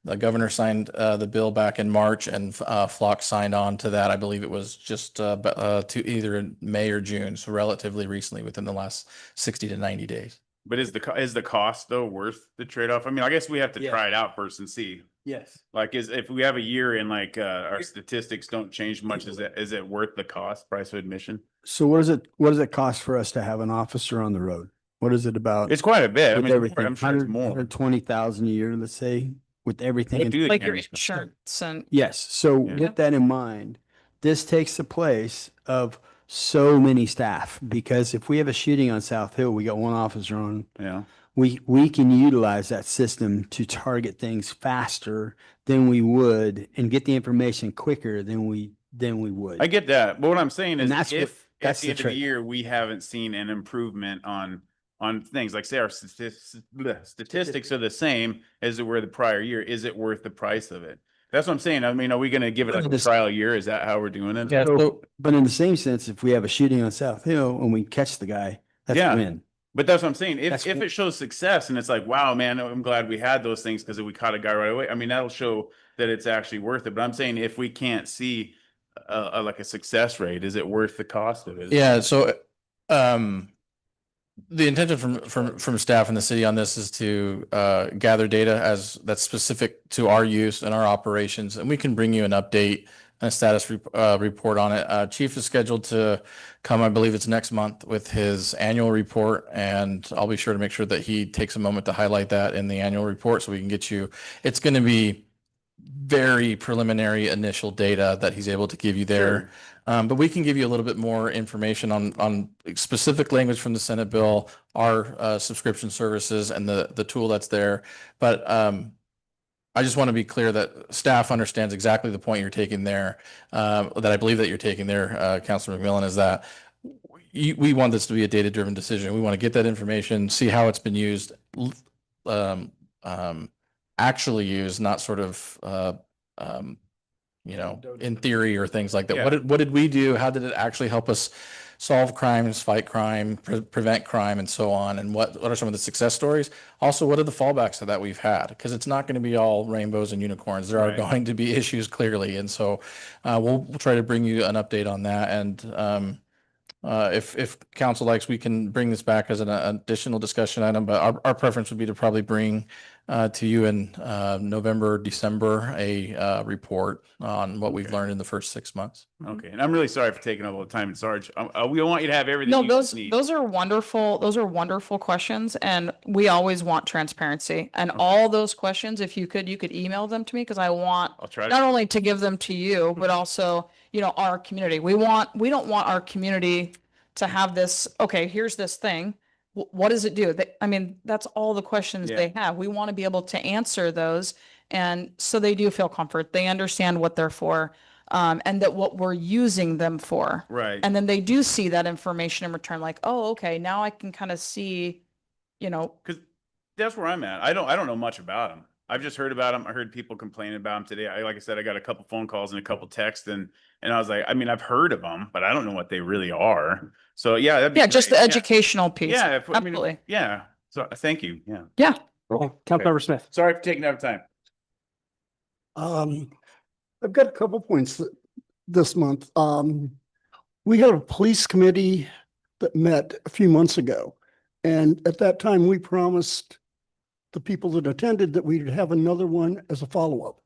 the governor signed the bill back in March, and Flock signed on to that. I believe it was just to either in May or June, so relatively recently, within the last 60 to 90 days. But is the cost though worth the trade-off? I mean, I guess we have to try it out first and see. Yes. Like, if we have a year and our statistics don't change much, is it worth the price of admission? So what does it cost for us to have an officer on the road? What is it about? It's quite a bit. I With mean, everything, I'm sure it's more. 120,000 a year, let's say, with everything. What do the Like your cameras cost? insurance and Yes. So Yeah. with that in mind, this takes the place of so many staff, because if we have a shooting on South Hill, we got one officer on. Yeah. We can utilize that system to target things faster than we would and get the information quicker than we would. I get that, but what I'm saying is, And that's if at that's the the end of the trick. year we haven't seen an improvement on things like, say, our statistics are the same as they were the prior year, is it worth the price of it? That's what I'm saying. I mean, are we gonna give it like a This- trial year? Is that how we're doing it? Yeah, so But in the same sense, if we have a shooting on South Hill and we catch the guy, that's Yeah. a win. But that's what I'm saying. If That's if what- it shows success and it's like, wow, man, I'm glad we had those things because we caught a guy right away. I mean, that'll show that it's actually worth it. But I'm saying if we can't see like a success rate, is it worth the cost of it? yeah, so the intention from staff in the city on this is to gather data as that's specific to our use and our operations, and we can bring you an update and a status report on it. Chief is scheduled to come, I believe it's next month, with his annual report, and I'll be sure to make sure that he takes a moment to highlight that in the annual report so we can get you. It's going to be very preliminary initial data that he's able to give you there. But we can give you a little bit more information on specific language from the Senate bill, our subscription services and the tool that's there. But I just want to be clear that staff understands exactly the point you're taking there, that I believe that you're taking there, Councilor McMillan, is that we want this to be a data-driven decision. We want to get that information, see how it's been used, actually used, not sort of in theory or things like that. Yeah. What did we do? How did it actually help us solve crimes, fight crime, prevent crime, and so on? And what are some of the success stories? Also, what are the fallbacks that we've had? Because it's not going to be all rainbows and unicorns. There are Right. going to be issues clearly, and so we'll try to bring you an update on that. And if council likes, we can bring this back as an additional discussion item. But our preference would be to probably bring to you in November, December, a report on what we've learned in the first 6 months. Okay, and I'm really sorry for taking up all the time, Sarge. We want you to have everything No, you those need. those are wonderful. Those are wonderful questions, and we always want transparency. And all those questions, if you could email them to me because I want I'll try not to. only to give them to you, but also our community. We don't want our community to have this. Okay, here's this thing. What does it do? I mean, that's all the questions Yeah. they have. We want to be able to answer those, and so they do feel comfort. They understand what they're for. And that what we're using them for. Right. And then they do see that information in return, like, oh, okay, now I can kind of see, Because that's where I'm at. I don't know much about them. I've just heard about them. I heard people complaining about them today. Like I said, I got a couple phone calls and a couple texts, and I was like, I mean, I've heard of them, but I don't know what they really are. So yeah, that'd be just the great. educational piece. Yeah, I mean, Absolutely. yeah. So thank you. Yeah. Yeah. Councilmember Smith. Sorry for taking up time. I've got a couple points this month. We had a police committee that met a few months ago. And at that time, we promised the people that attended that we'd have another one as a follow-up.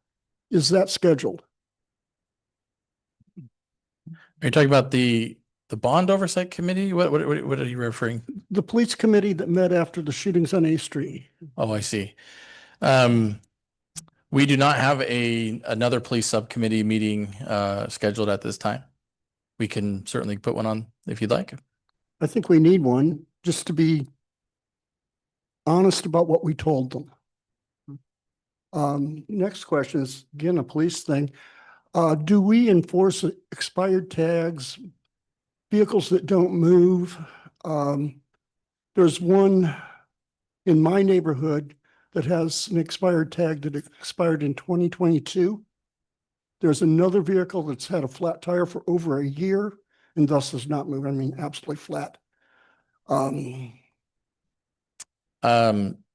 Is that scheduled? Are you talking about the bond oversight committee? What are you referring? The police committee that met after the shootings on A Street. Oh, I see. We do not have another police subcommittee meeting scheduled at this time. We can certainly put one on if you'd like. I think we need one just to be honest about what we told them. Next question is, again, a police thing. Do we enforce expired tags, vehicles that don't move? There's one in my neighborhood that has an expired tag that expired in 2022. There's another vehicle that's had a flat tire for over a year and thus does not move. I mean, absolutely flat.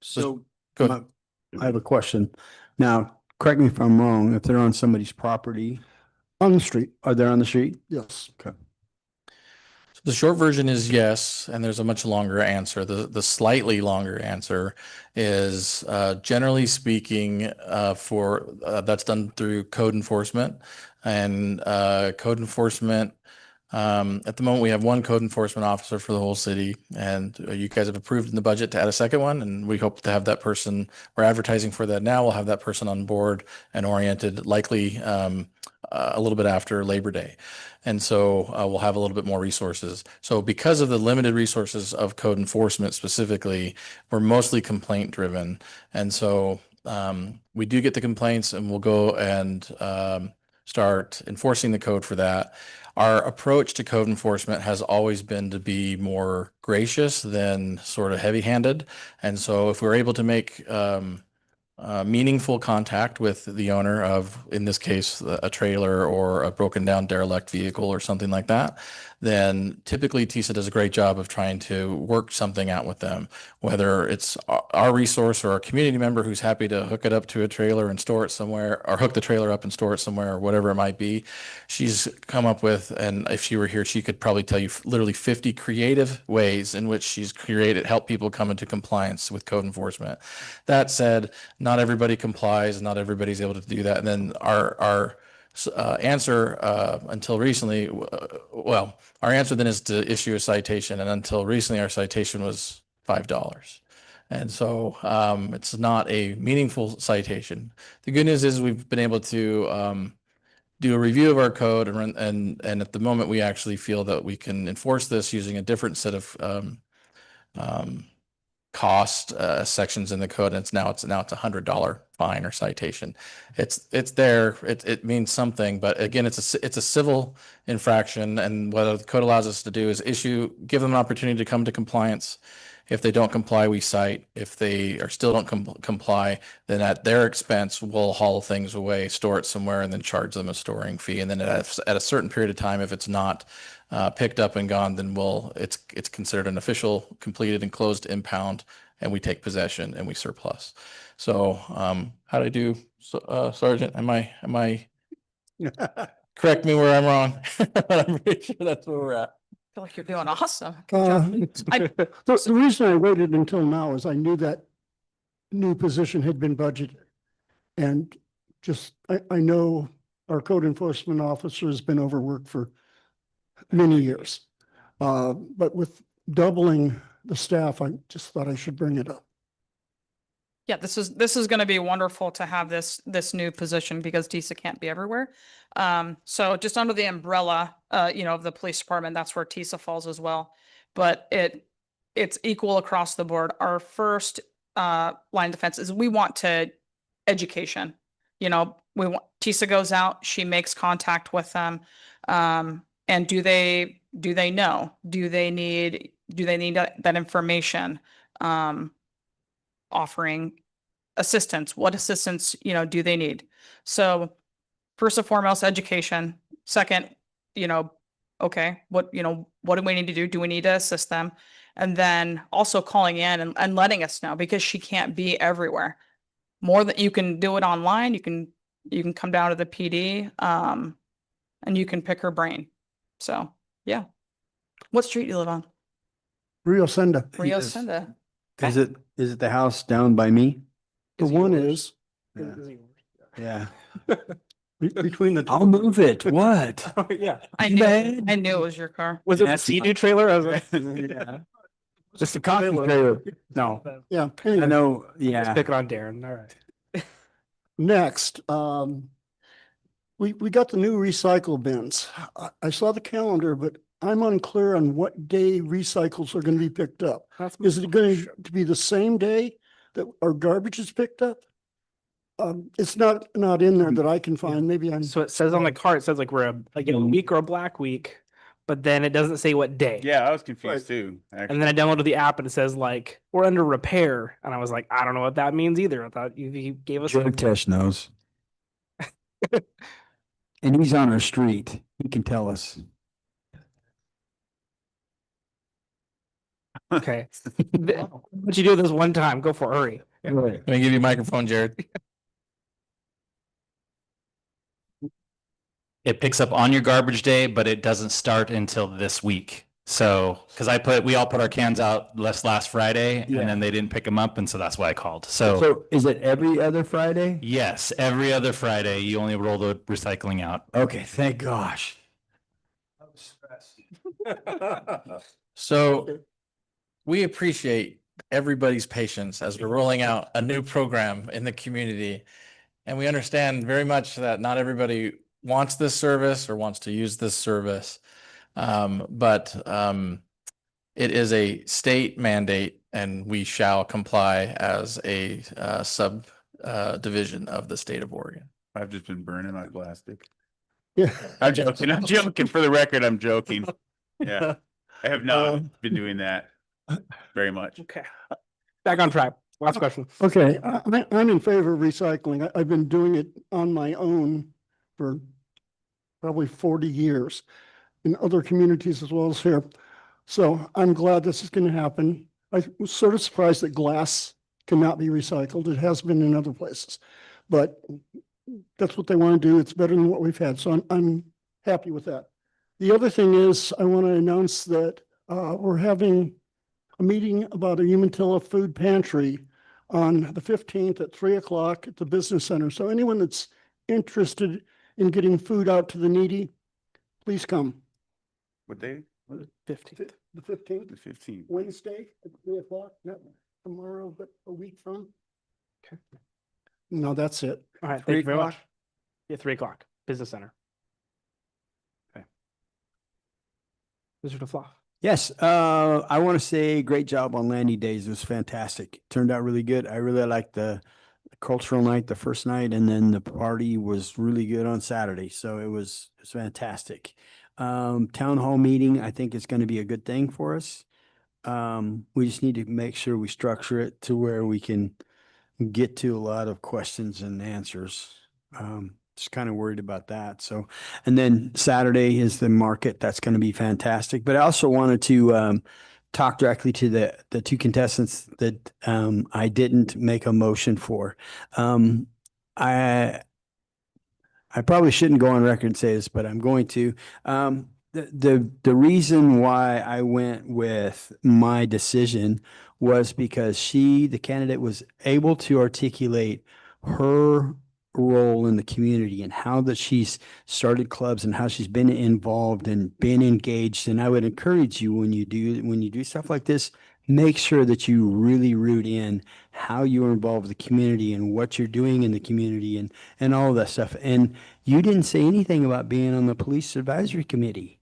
So Go ahead. I have a question. Now, correct me if I'm wrong, if they're on somebody's property, On the street, are they on the street? yes. Okay. The short version is yes, and there's a much longer answer. The slightly longer answer is generally speaking for that's done through code enforcement, and code enforcement. At the moment, we have one code enforcement officer for the whole city, and you guys have approved in the budget to add a second one, and we hope to have that person. We're advertising for that now. We'll have that person on board and oriented, likely a little bit after Labor Day. And so we'll have a little bit more resources. So because of the limited resources of code enforcement specifically, we're mostly complaint driven. And so we do get the complaints and we'll go and start enforcing the code for that. Our approach to code enforcement has always been to be more gracious than sort of heavy handed. And so if we're able to make meaningful contact with the owner of, in this case, a trailer or a broken down derelict vehicle or something like that, then typically TISA does a great job of trying to work something out with them, whether it's our resource or a community member who's happy to hook it up to a trailer and store it somewhere, or hook the trailer up and store it somewhere, or whatever it might be. She's come up with, and if she were here, she could probably tell you literally 50 creative ways in which she's help people come into compliance with code enforcement. That said, not everybody complies, not everybody's able to do that. And then our answer until recently, our answer then is to issue a citation. And until recently, our citation was $5. And so it's not a meaningful citation. The good news is we've been able to do a review of our code and at the moment we actually feel that we can enforce this using a different set of cost sections in the code. And it's now a $100 fine or citation. It's there. It means something, but again, it's a civil infraction. And what the code allows us to do is give them an opportunity to come to compliance. If they don't comply, we cite. If they still don't comply, then at their expense, we'll haul things away, store it somewhere, and then charge them a storing fee. And then at a certain period of time, if it's not picked up and gone, then it's considered an official, completed, and closed impound, and we take possession and we surplus. So how do I do, Sergeant? Am I correct me where I'm wrong? But I'm pretty sure that's where we're at. I feel like you're doing awesome. Good job. The reason I waited until now is I knew that new position had been budgeted. And I know our code enforcement officer has been overworked for many years. But with doubling the staff, I just thought I should bring it up. Yeah, this is going to be wonderful to have this new position because TISA can't be everywhere. So just under the umbrella, of the police department, that's where TISA falls as well. But it's equal across the board. Our first line of defense is we want to education. TISA goes out, she makes contact with them, and do they know? Do they need that information? Offering assistance. What assistance, do they need? So first and foremost, education. Second, okay, what do we need to do? Do we need to assist them? And then also calling in and letting us know, because she can't be everywhere. More than you can do it online. You can come down to the PD and you can pick her brain. So yeah. What street do you live on? Rio Senda. Rio Senda. Is it the house down by me? The one is. Yeah. Between the two. I'll move it. What? Oh, yeah. I knew it was your car. Was it the That's Sea-Doo trailer? I was like, Yeah. Just a coffee trailer. No, Yeah. I Anyway, know. let's Yeah. pick it on Darren. All right. next, we got the new recycle bins. I saw the calendar, but I'm unclear on what day recycles are going to be picked up. Is it going to be the same day that our garbage is picked up? It's not in there that I can find. Maybe I'm. So it says on the card, it says like we're a week or a black week, but then it doesn't say what day. Yeah, I was confused too. And then I downloaded the app and it says like we're under repair, and I was like, I don't know what that means either. I thought you gave us. Drug test knows. And he's on our street. He can tell us. Okay. What you do this one time? Go for it. Hurry. Let me give you a microphone, Jared. It picks up on your garbage day, but it doesn't start until this week. So, because we all put our cans out last Friday, Yeah. and then they didn't pick them up, and so that's why I called. So, So is it every other Friday? yes, every other Friday, you only roll the recycling out. Okay, thank gosh. So we appreciate everybody's patience as we're rolling out a new program in the community. And we understand very much that not everybody wants this service or wants to use this service. But it is a state mandate and we shall comply as a division of the state of Oregon. I've just been burning my plastic. Yeah. I'm joking. For the record, I'm joking. Yeah. I have not been doing that very much. Okay. Back on track. Last question. Okay, I'm in favor of recycling. I've been doing it on my own for probably 40 years in other communities as well as here. So I'm glad this is going to happen. I was sort of surprised that glass cannot be recycled. It has been in other places, but that's what they want to do. It's better than what we've had. So I'm happy with that. The other thing is I want to announce that we're having a meeting about a Umatilla food pantry on the 15th at 3 o'clock at the business center. So anyone that's interested in getting food out to the needy, please come. What day? 15th. The 15th, The 15th. Wednesday at 3 o'clock, not tomorrow, but a week from. Okay. No, that's it. All right. 3 Thank you very o'clock. much. Yeah, 3 o'clock, Business Center. Okay. Mr. DeFloff. Yes, I want to say great job on Landy Days. It was fantastic. Turned out really good. I really liked the cultural night, the first night, and then the party was really good on Saturday. So it was fantastic. Town hall meeting, I think it's going to be a good thing for us. We just need to make sure we structure it to where we can get to a lot of questions and answers. Just kind of worried about that. So, and then Saturday is the market. That's going to be fantastic. But I also wanted to talk directly to the two contestants that I didn't make a motion for. I probably shouldn't go on record and say this, but I'm going to. The reason why I went with my decision was because the candidate was able to articulate her role in the community and how that she's started clubs and how she's been involved and been engaged. And I would encourage you when you do stuff like this, make sure that you really root in how you are involved with the community and what you're doing in the community and all of that stuff. And you didn't say anything about being on the police advisory committee.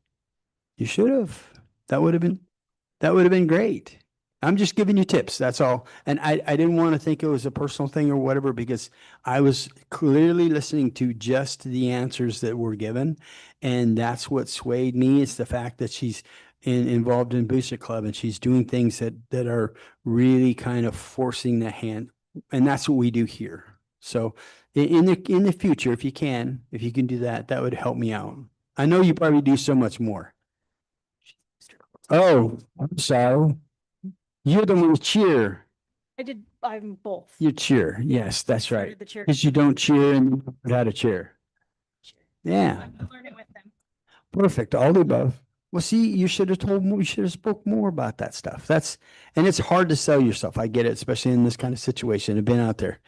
You should have. That would have been great. I'm just giving you tips. That's all. And I didn't want to think it was a personal thing or whatever, because I was clearly listening to just the answers that were given. And that's what swayed me. It's the fact that she's involved in Booster Club and she's doing things that are really kind of forcing the hand. And that's what we do here. So in the future, if you can do that, that would help me out. I know you probably do so much more. Oh, I'm sorry. You're the one who cheer. I'm both. You cheer. Yes, that's right. Started the cheer. Because you don't cheer and you don't know how to cheer. Yeah, Learn it with them. perfect. All the above. Well, see, you should have told more, you should have spoke more about that stuff. And it's hard to sell yourself. I get it, especially in this kind of situation. I've been out there.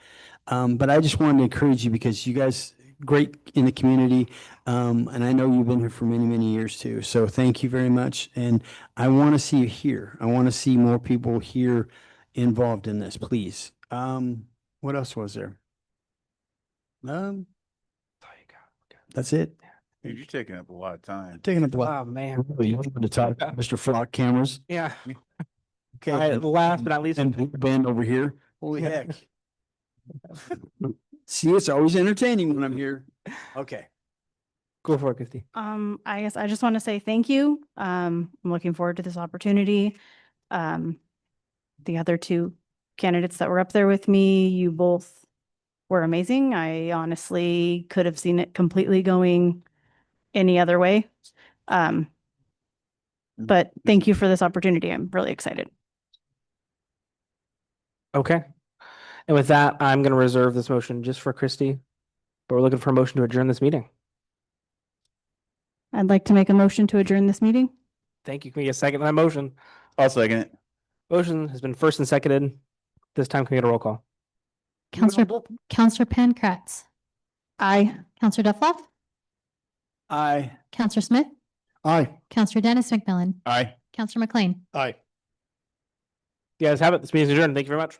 But I just wanted to encourage you because you guys great in the community. And I know you've been here for many, many years too. So thank you very much. And I want to see you here. I want to see more people here involved in this, please. What else was there? That's it. Dude, you're taking up a lot of time. Taking up a lot. Oh, man. Really, you want to talk, Mr. Flock cameras? Yeah. Okay. All right, last but not least. And band over here. Holy heck. See, it's always entertaining when I'm here. Okay. Go for it, Christy. I guess I just want to say thank you. I'm looking forward to this opportunity. The other two candidates that were up there with me, you both were amazing. I honestly could have seen it completely going any other way. But thank you for this opportunity. I'm really excited. Okay. And with that, I'm going to reserve this motion just for Christy, but we're looking for a motion to adjourn this meeting. I'd like to make a motion to adjourn this meeting. Thank you. Can we get a second on that motion? I'll second it. Motion has been first and seconded. This time, can we get a roll call? Counselor Pankratz, Aye. Counselor Duffloff, Aye. Counselor Smith, Aye. Counselor Dennis McMillan, Aye. Counselor McLean. Aye. You guys have it. This meeting is adjourned. Thank you very much.